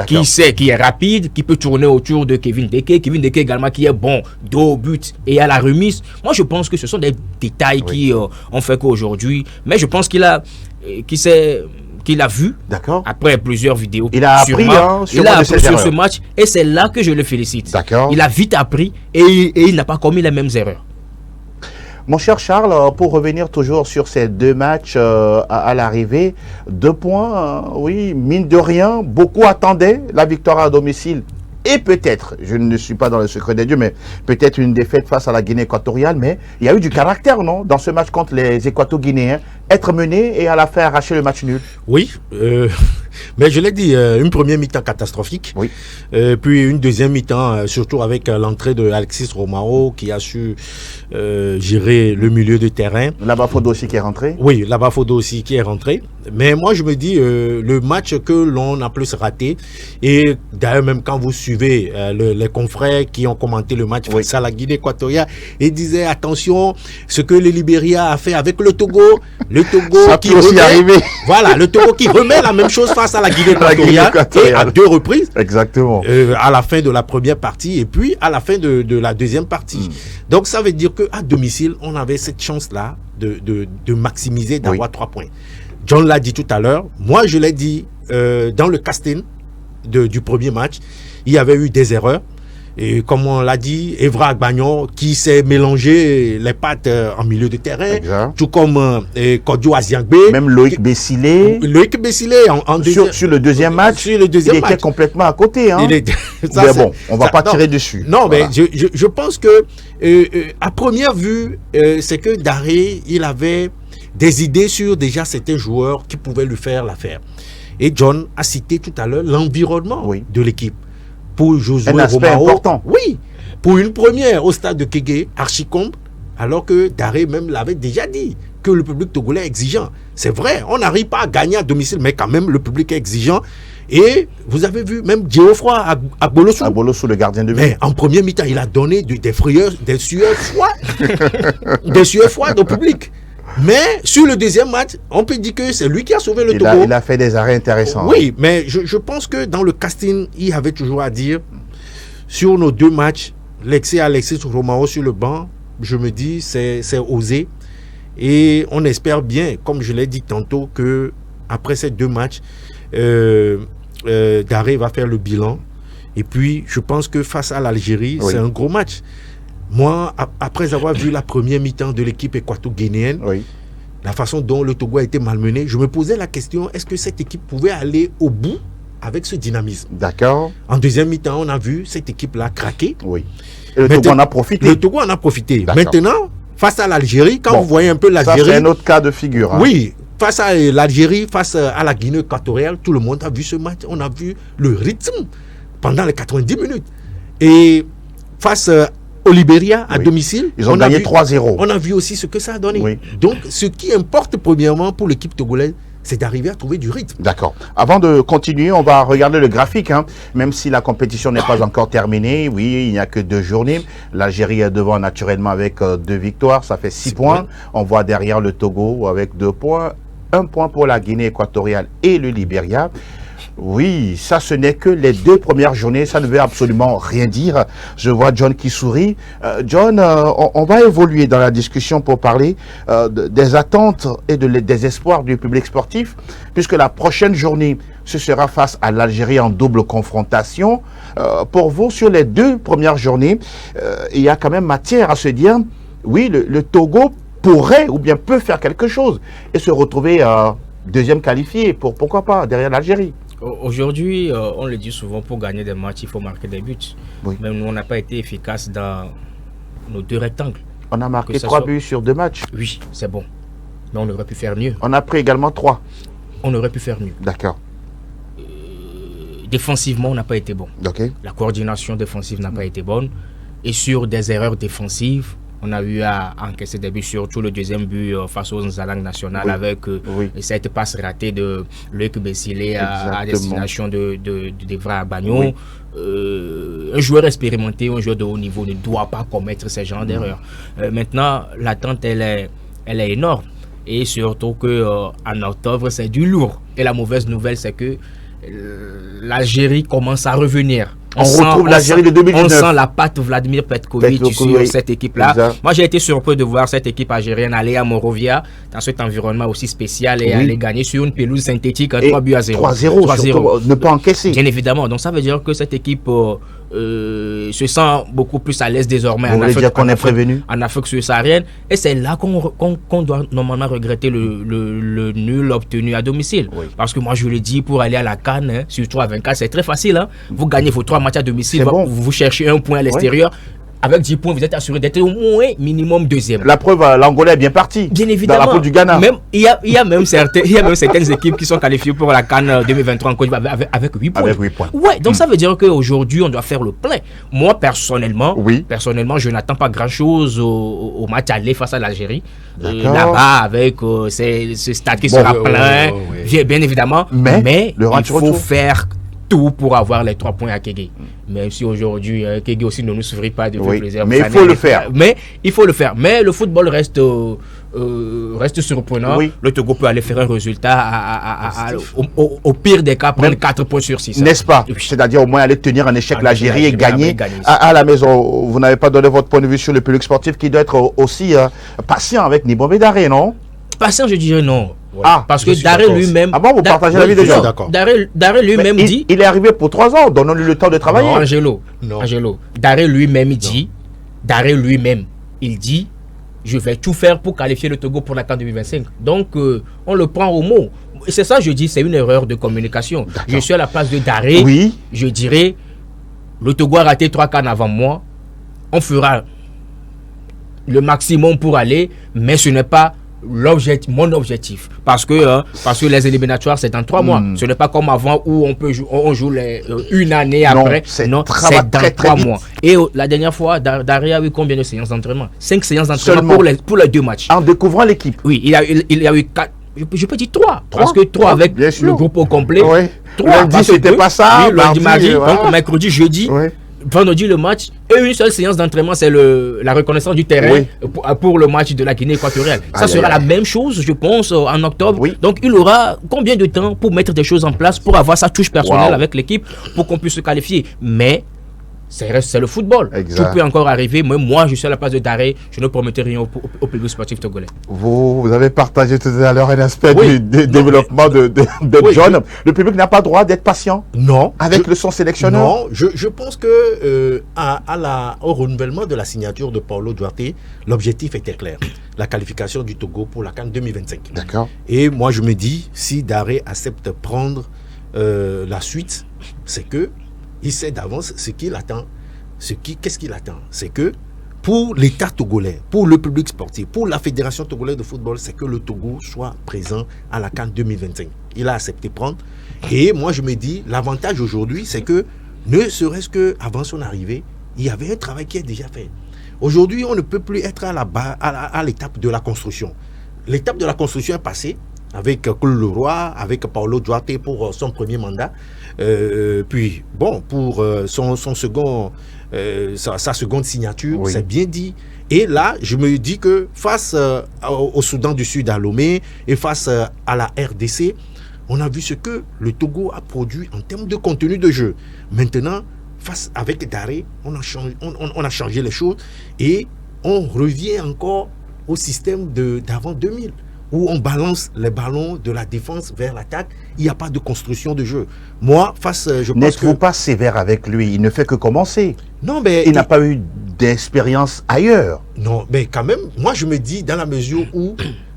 qui est rapide, qui peut tourner autour de Kevin Denke. Kevin Denke également qui est bon, dos au but et à la remise. Moi, je pense que ce sont des détails qui ont fait qu'aujourd'hui, mais je pense qu'il a vu après plusieurs vidéos. Il a appris sur ce match et c'est là que je le félicite. Il a vite appris et il n'a pas commis les mêmes erreurs. Mon cher Charles, pour revenir toujours sur ces deux matchs à l'arrivée, 2 points, mine de rien, beaucoup attendaient la victoire à domicile. Et peut-être, je ne suis pas dans le secret des dieux, mais peut-être une défaite face à la Guinée équatoriale, mais il y a eu du caractère, non, dans ce match contre les Équato-Guinéens, être mené et à la fin arracher le match nul. Oui, mais je l'ai dit, une première mi-temps catastrophique, puis une deuxième mi-temps, surtout avec l'entrée de Alexis Romao qui a su gérer le milieu de terrain. Là-bas, Fodo aussi qui est rentré. Oui, là-bas, Fodo aussi qui est rentré. Mais moi, je me dis, le match que l'on a plus raté, et d'ailleurs, même quand vous suivez les confrères qui ont commenté le match face à la Guinée équatoriale, et disaient, attention, ce que le Libéria a fait avec le Togo qui remet, le Togo qui remet la même chose face face à la Guinée équatoriale et à 2 reprises. Exactement. À la fin de la première partie et puis à la fin de la deuxième partie. Donc ça veut dire qu'à domicile, on avait cette chance-là de maximiser, d'avoir 3 points. John l'a dit tout à l'heure. Moi, je l'ai dit dans le casting du premier match, il y avait eu des erreurs. Et comme on l'a dit, Evra Agbagnon qui s'est mélangé les pattes en milieu de terrain, tout comme Kodjo Aziangbe. Même Loïc Bessilé. Loïc Bessilé sur le deuxième match, il était complètement à côté. Hein. Mais bon, on ne va pas tirer dessus. Non, voilà. Mais je pense que à première vue, c'est que Daré, il avait des idées sur déjà certains joueurs qui pouvaient lui faire l'affaire. Et John a cité tout à l'heure l'environnement de l'équipe. Pour Josué Romao, important. Oui, pour une première au stade de Kégué, Archicombe, alors que Daré même l'avait déjà dit, que le public togolais est exigeant. C'est vrai, on n'arrive pas à gagner à domicile, mais quand même, le public est exigeant. Et vous avez vu, même Geoffroy à Bolossou. Bolossou, le gardien de but. Mais en premier mi-temps, il a donné des sueurs froides au public. Mais sur le deuxième match, on peut dire que c'est lui qui a sauvé le Togo. Il a fait des arrêts intéressants. Oui, mais je pense que dans le casting, il y avait toujours à dire, sur nos 2 matchs, l'excès Alexis Romao sur le banc, je me dis, c'est osé. Et on espère bien, comme je l'ai dit tantôt, que après ces 2 matchs, Daré va faire le bilan. Et puis, je pense que face à l'Algérie, c'est un gros match. Moi, après avoir vu la première mi-temps de l'équipe équato-guinéenne, la façon dont le Togo a été malmené, je me posais la question, est-ce que cette équipe pouvait aller au bout avec ce dynamisme? D'accord. En deuxième mi-temps, on a vu cette équipe-là craquer. Oui. Et le Togo en a profité. Le Togo en a profité. Maintenant, face à l'Algérie, quand vous voyez un peu l'Algérie... Ça, c'est un autre cas de figure. Hein. Oui. Face à l'Algérie, face à la Guinée équatoriale, tout le monde a vu ce match. On a vu le rythme pendant les 90 minutes. Et face au Libéria, à domicile, ils ont gagné 3-0. On a vu aussi ce que ça a donné. Donc, ce qui importe premièrement pour l'équipe togolaise, c'est d'arriver à trouver du rythme. D'accord. Avant de continuer, on va regarder le graphique. Hein. Même si la compétition n'est pas encore terminée, oui, il n'y a que 2 journées. L'Algérie est devant naturellement avec 2 victoires, ça fait 6 points. On voit derrière le Togo avec 2 points. 1 point pour la Guinée équatoriale et le Libéria. Oui, ça ce n'est que les 2 premières journées, ça ne veut absolument rien dire. Je vois John qui sourit. John, on va évoluer dans la discussion pour parler des attentes et des espoirs du public sportif, puisque la prochaine journée, ce sera face à l'Algérie en double confrontation. Pour vous, sur les 2 premières journées, il y a quand même matière à se dire, oui, le Togo pourrait ou bien peut faire quelque chose et se retrouver deuxième qualifié, pourquoi pas, derrière l'Algérie. Aujourd'hui, on le dit souvent, pour gagner des matchs, il faut marquer des buts. Oui. Même nous, on n'a pas été efficace dans nos 2 rectangles. On a marqué 3 buts sur 2 matchs. Oui, c'est bon. Mais on aurait pu faire mieux. On a pris également 3. On aurait pu faire mieux. D'accord. Défensivement, on n'a pas été bon. Okay. La coordination défensive n'a pas été bonne. Et sur des erreurs défensives, on a eu à encaisser des buts, surtout le deuxième but face aux Nzalang national avec cette passe ratée de Loïc Bessilé à destination d'Evra Agbagnon. Un joueur expérimenté, un joueur de haut niveau ne doit pas commettre ce genre d'erreur. Maintenant, l'attente, elle est énorme. Et surtout qu'en octobre, c'est du lourd. Et la mauvaise nouvelle, c'est que l'Algérie commence à revenir. On retrouve l'Algérie de 2019. On sent la patte Vladimir Petkovic sur cette équipe-là. Moi, j'ai été surpris de voir cette équipe algérienne aller à Monrovia, dans cet environnement aussi spécial, et aller gagner sur une pelouse synthétique 3-0. 3-0, ne pas encaisser. Bien évidemment. Donc, ça veut dire que cette équipe se sent beaucoup plus à l'aise désormais en Afrique subsaharienne. Et c'est là qu'on doit normalement regretter le nul obtenu à domicile. Parce que moi, je le dis, pour aller à la CAN, hein, surtout à 24, c'est très facile. Hein. Vous gagnez vos 3 matchs à domicile, vous cherchez 1 point à l'extérieur. Avec 10 points, vous êtes assuré d'être au moins minimum 2e. La preuve, l'Angolais est bien parti. Bien évidemment. Dans la poule du Ghana. Même, il y a même certaines équipes qui sont qualifiées pour la CAN 2023 en Côte d'Ivoire avec 8 points. Avec 8 points. Ouais, donc ça veut dire qu'aujourd'hui, on doit faire le plein. Moi, personnellement, je n'attends pas grand-chose au match aller face à l'Algérie. Là-bas, avec ce stade qui sera plein, bien évidemment. Mais il faut faire tout pour avoir les 3 points à Kégué. Même si aujourd'hui, Kégué aussi ne nous souffrit pas de plaisir. Mais il faut le faire. Mais il faut le faire. Mais le football reste reste surprenant. Oui. Le Togo peut aller faire un résultat au pire des cas, prendre 4 points sur 6. N'est-ce pas? Oui. C'est-à-dire au moins aller tenir un échec l'Algérie et gagner gagner. à la maison. Vous n'avez pas donné votre point de vue sur le public sportif qui doit être aussi patient avec Nibombe Daré, non? Patient, je dirais non. Ah, parce que Daré lui-même... Ah bon, vous partagez l'avis des gens? D'accord. Daré lui-même dit... Il est arrivé pour 3 ans, donnons-lui le temps de travailler. Non, Angelo. Non. Angelo. Daré lui-même dit... Daré lui-même, il dit... Je vais tout faire pour qualifier le Togo pour la CAN 2025. Donc, on le prend au mot. Et c'est ça, je dis, c'est une erreur de communication. Je suis à la place de Daré. Oui. Je dirais, le Togo a raté 3 CAN avant moi. On fera le maximum pour aller, mais ce n'est pas mon objectif. Parce que les éliminatoires, c'est dans 3 mois. Ce n'est pas comme avant où on joue une année après. Non, c'est dans 3 mois. Et la dernière fois, Daré a eu combien de séances d'entraînement? 5 séances d'entraînement pour les 2 matchs. En découvrant l'équipe. Oui, il y a eu 4. Je peux dire 3. Parce que 3 avec le groupe au complet. Oui. 3. Lundi, c'était pas ça. Oui, lundi, mardi. Donc, mercredi, jeudi. Oui. Vendredi le match et une seule séance d'entraînement, c'est la reconnaissance du terrain pour le match de la Guinée équatoriale. Ça sera la même chose, je pense, en octobre. Oui. Donc il aura combien de temps pour mettre des choses en place, pour avoir sa touche personnelle avec l'équipe, pour qu'on puisse se qualifier. Mais c'est le football. Exact. Tout peut encore arriver. Mais moi, je suis à la place de Daré. Je ne promettais rien au public sportif togolais. Vous avez partagé tout à l'heure un aspect du développement de John. Le public n'a pas le droit d'être patient. Non. Avec son sélectionneur. Non, je pense que au renouvellement de la signature de Paulo Duarte, l'objectif était clair. La qualification du Togo pour la CAN 2025. D'accord. Et moi, je me dis, si Daré accepte prendre la suite, c'est que il sait d'avance ce qu'il attend. Qu'est-ce qu'il attend? C'est que pour l'État togolais, pour le public sportif, pour la Fédération togolaise de football, c'est que le Togo soit présent à la CAN 2025. Il a accepté prendre. Et moi, je me dis, l'avantage aujourd'hui, c'est que ne serait-ce qu'avant son arrivée, il y avait un travail qui est déjà fait. Aujourd'hui, on ne peut plus être à l'étape de la construction. L'étape de la construction est passée avec Claude Leroy, avec Paulo Duarte pour son premier mandat. Puis, bon, pour son second, sa seconde signature, c'est bien dit. Et là, je me dis que face au Soudan du Sud à Lomé et face à la RDC, on a vu ce que le Togo a produit en termes de contenu de jeu. Maintenant, avec Daré, on a changé les choses et on revient encore au système d'avant 2000. Où on balance les ballons de la défense vers l'attaque, il n'y a pas de construction de jeu. Moi, je pense n'êtes-vous pas sévère avec lui? Il ne fait que commencer. Non, mais il n'a pas eu d'expérience ailleurs. Non, mais quand même, moi je me dis, dans la mesure où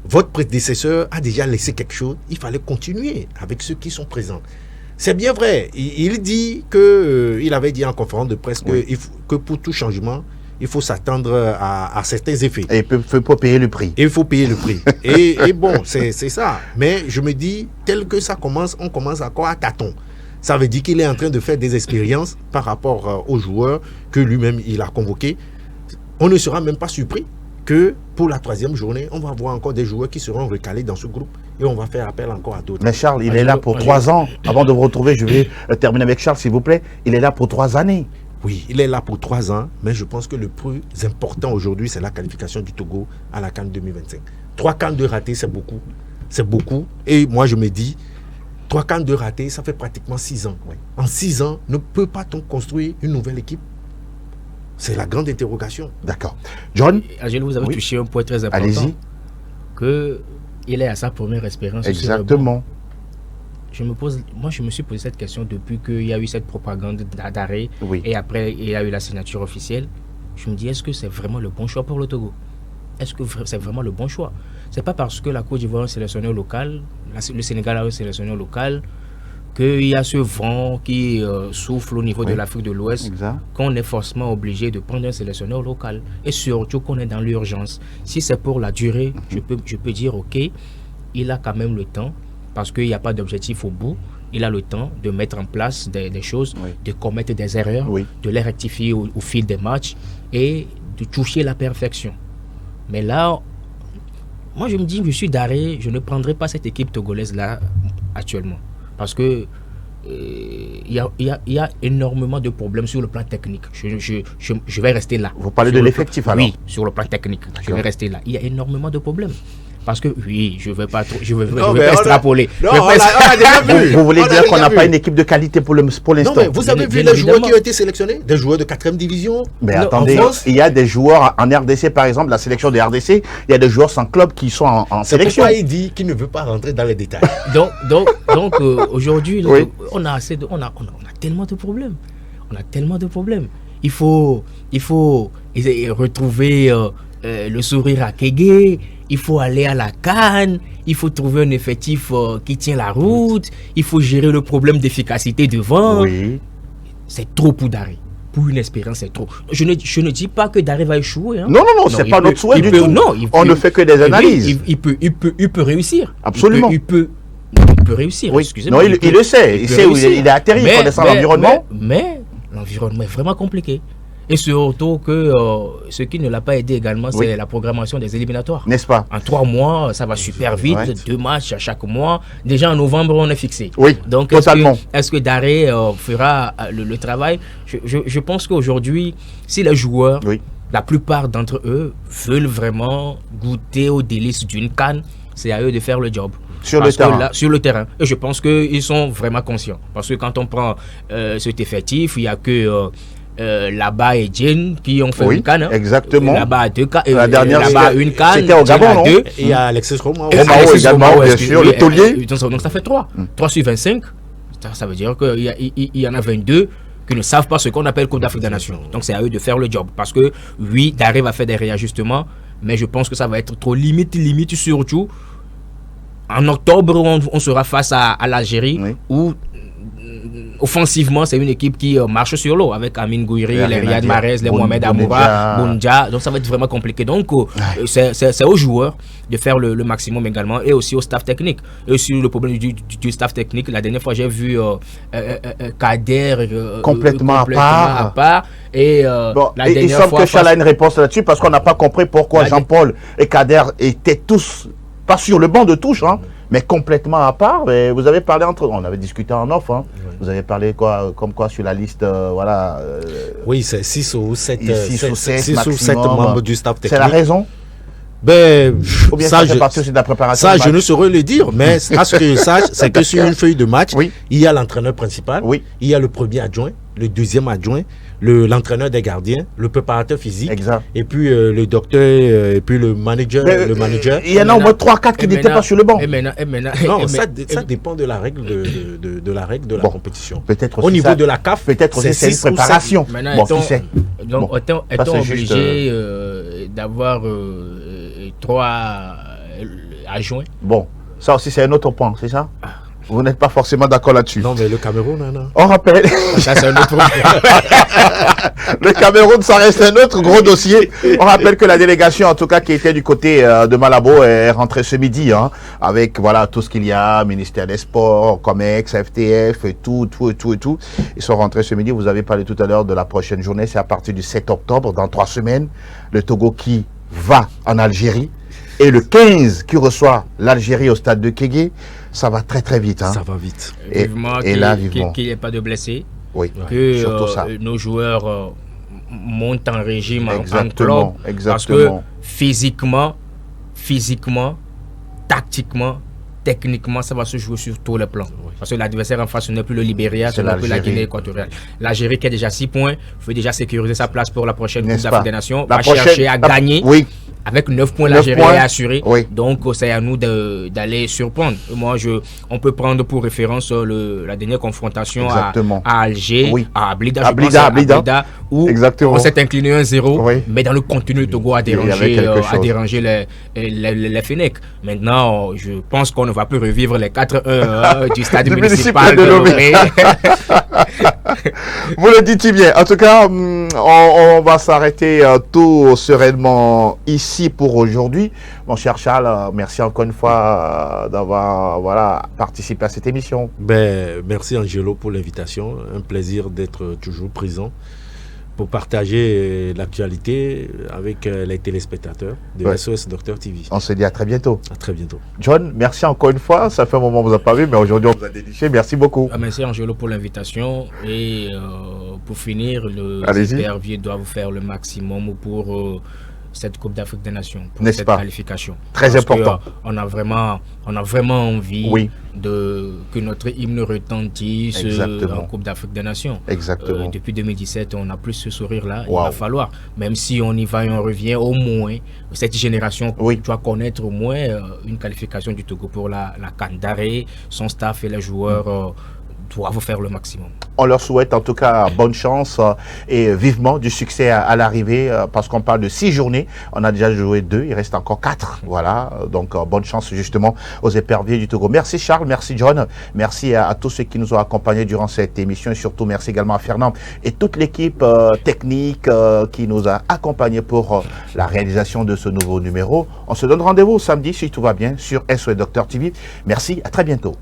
votre prédécesseur a déjà laissé quelque chose, il fallait continuer avec ceux qui sont présents. C'est bien vrai. Il dit il avait dit en conférence de presse que pour tout changement, il faut s'attendre à certains effets. Et il faut payer le prix. Et il faut payer le prix. et bon, c'est ça. Mais je me dis, tel que ça commence, on commence encore à tâtons. Ça veut dire qu'il est en train de faire des expériences par rapport aux joueurs que lui-même il a convoqués. On ne sera même pas surpris que pour la 3e journée, on va voir encore des joueurs qui seront recalés dans ce groupe et on va faire appel encore à d'autres. Mais Charles, il est là pour 3 ans. Avant de vous retrouver, je vais terminer avec Charles, s'il vous plaît. Il est là pour 3 années. Oui, il est là pour 3 ans, mais je pense que le plus important aujourd'hui, c'est la qualification du Togo à la CAN 2025. 3 CAN de ratés, c'est beaucoup. C'est beaucoup. Et moi, je me dis, 3 CAN de ratés, ça fait pratiquement 6 ans. Ouais. En 6 ans, ne peut pas-on construire une nouvelle équipe? C'est la grande interrogation. D'accord. John? Angelo, vous avez touché un point très important. Allez-y. Qu'il est à sa première expérience. Exactement. Je me suis posé cette question depuis qu'il y a eu cette propagande d'arrêt et après il y a eu la signature officielle. Je me dis, est-ce que c'est vraiment le bon choix pour le Togo? Est-ce que c'est vraiment le bon choix? C'est pas parce que la Côte d'Ivoire a un sélectionneur local, le Sénégal a un sélectionneur local, qu'il y a ce vent qui souffle au niveau de l'Afrique de l'Ouest, qu'on est forcément obligé de prendre un sélectionneur local. Et surtout qu'on est dans l'urgence. Si c'est pour la durée, je peux dire, ok, il a quand même le temps, parce qu'il n'y a pas d'objectif au bout. Il a le temps de mettre en place des choses, de commettre des erreurs, de les rectifier au fil des matchs et de toucher la perfection. Mais là, moi je me dis, je suis Daré, je ne prendrai pas cette équipe togolaise-là actuellement. Parce que il y a énormément de problèmes sur le plan technique. Je vais rester là. Vous parlez de l'effectif alors? Oui, sur le plan technique. Je vais rester là. Il y a énormément de problèmes. Parce que oui, je ne vais pas extrapoler. Vous voulez dire qu'on n'a pas une équipe de qualité pour l'instant? Non, mais vous avez vu les joueurs qui ont été sélectionnés? Des joueurs de 4e division? Mais attendez, il y a des joueurs en RDC, par exemple, la sélection des RDC, il y a des joueurs sans club qui sont en sélection. C'est pourquoi il dit qu'il ne veut pas rentrer dans les détails. Donc aujourd'hui, oui. on a tellement de problèmes. On a tellement de problèmes. Il faut retrouver le sourire à Kégué. Il faut aller à la CAN, il faut trouver un effectif qui tient la route, il faut gérer le problème d'efficacité devant. Oui. C'est trop pour Daré. Pour une expérience, c'est trop. Je ne dis pas que Daré va échouer. Hein. Non, c'est pas notre souhait du tout. On ne fait que des analyses. Il peut réussir. Absolument. Il peut réussir. Oui. Non, il le sait. Il sait où il est atterri. Il connaît l'environnement. Mais l'environnement est vraiment compliqué. Et surtout que ce qui ne l'a pas aidé également, c'est la programmation des éliminatoires. N'est-ce pas? En 3 mois, ça va super vite. 2 matchs à chaque mois. Déjà en novembre, on est fixé. Oui, donc, totalement. Est-ce que Daré fera le travail? Je pense qu'aujourd'hui, si les joueurs, la plupart d'entre eux, veulent vraiment goûter aux délices d'une CAN, c'est à eux de faire le job. Sur le terrain. Et je pense qu'ils sont vraiment conscients. Parce que quand on prend cet effectif, il n'y a que... là-bas et Jane qui ont fait une canne. Hein. Exactement. Là-bas 2 cannes. La dernière, là-bas une canne. C'était au Gabon, non? Et il y a Alexis Romao. Romao également, bien sûr. Le taulier. Donc ça fait 3. 3 sur 25. Ça veut dire qu'il y en a 22 qui ne savent pas ce qu'on appelle Coupe d'Afrique des Nations. Donc c'est à eux de faire le job. Parce que oui, Daré va faire des réajustements, mais je pense que ça va être trop limite surtout. En octobre, on sera face à l'Algérie où offensivement, c'est une équipe qui marche sur l'eau avec Amine Gouiri, les Riyad Mahrez, les Mohamed Amoura, Bounja. Donc ça va être vraiment compliqué. Donc c'est aux joueurs de faire le maximum également et aussi au staff technique. Et sur le problème du staff technique, la dernière fois j'ai vu Kader complètement à part. Et il semble que Charles a une réponse là-dessus parce qu'on n'a pas compris pourquoi Jean-Paul et Kader étaient tous pas sur le banc de touche, hein, mais complètement à part. Mais vous avez parlé on avait discuté en off. Hein. Vous avez parlé comme quoi sur la liste, voilà. Oui, c'est 6 ou 7 maximum, membres du staff technique. C'est la raison? Ou bien ça fait partie aussi de la préparation. Ça, je ne saurais le dire, mais à ce que je sache, c'est que sur une feuille de match, il y a l'entraîneur principal, il y a le premier adjoint, le deuxième adjoint, l'entraîneur des gardiens, le préparateur physique, et puis le docteur, et puis le manager. Il y en a au moins 3-4 qui n'étaient pas sur le banc. Non, ça dépend de la règle de la compétition. Peut-être au niveau de la CAF, peut-être c'est une préparation. Donc, est-on obligé d'avoir 3 adjoints? Bon, ça aussi c'est un autre point, c'est ça? Vous n'êtes pas forcément d'accord là-dessus. Non, mais le Cameroun, non. On rappelle. Ça, c'est un autre Le Cameroun, ça reste un autre gros dossier. On rappelle que la délégation, en tout cas, qui était du côté de Malabo, est rentrée ce midi, hein, avec voilà tout ce qu'il y a, ministère des Sports, Comex, FTF, et tout. Ils sont rentrés ce midi. Vous avez parlé tout à l'heure de la prochaine journée. C'est à partir du 7 octobre, dans 3 semaines. Le Togo qui va en Algérie. Et le 15 qui reçoit l'Algérie au stade de Kégué. Ça va très très vite. Hein. Ça va vite. Vivement qu'il n'y ait pas de blessés. Oui, que surtout ça. Nos joueurs montent en régime en club. Parce que physiquement, tactiquement, techniquement, ça va se jouer sur tous les plans. Parce que l'adversaire en face, ce n'est plus le Libéria, ce n'est plus la Guinée équatoriale. L'Algérie qui a déjà 6 points, veut déjà sécuriser sa place pour la prochaine Coupe d'Afrique des Nations. Va chercher à gagner. Avec 9 points, l'Algérie est assurée. Donc, c'est à nous d'aller surprendre. Moi, on peut prendre pour référence la dernière confrontation à Alger, à Ablida, où on s'est incliné 1-0, mais dans le contenu, le Togo a dérangé les Fennecs. Maintenant, je pense qu'on ne va plus revivre les 4-1 du stade municipal de Lomé. Vous le dites bien. En tout cas, on va s'arrêter tout sereinement ici pour aujourd'hui. Mon cher Charles, merci encore une fois d'avoir participé à cette émission. Merci Angelo pour l'invitation. Un plaisir d'être toujours présent. pour partager l'actualité avec les téléspectateurs de SOS Docteur TV. On se dit à très bientôt. À très bientôt. John, merci encore une fois. Ça fait un moment qu'on ne vous a pas vu, mais aujourd'hui, on vous a déniché. Merci beaucoup. Merci Angelo pour l'invitation. Et pour finir, le CPRV doit vous faire le maximum pour cette Coupe d'Afrique des Nations, pour cette qualification. Très important. On a vraiment envie que notre hymne retentisse en Coupe d'Afrique des Nations. Exactement. Depuis 2017, on n'a plus ce sourire-là. Il va falloir, même si on y va et on revient, au moins, cette génération doit connaître au moins une qualification du Togo pour la CAN. Daré, son staff et les joueurs doivent faire le maximum. On leur souhaite en tout cas bonne chance et vivement du succès à l'arrivée parce qu'on parle de 6 journées. On a déjà joué 2, il reste encore 4. Voilà, donc bonne chance justement aux éperviers du Togo. Merci Charles, merci John, merci à tous ceux qui nous ont accompagnés durant cette émission et surtout merci également à Fernand et toute l'équipe technique qui nous a accompagnés pour la réalisation de ce nouveau numéro. On se donne rendez-vous samedi si tout va bien sur SOS Docteur TV. Merci, à très bientôt.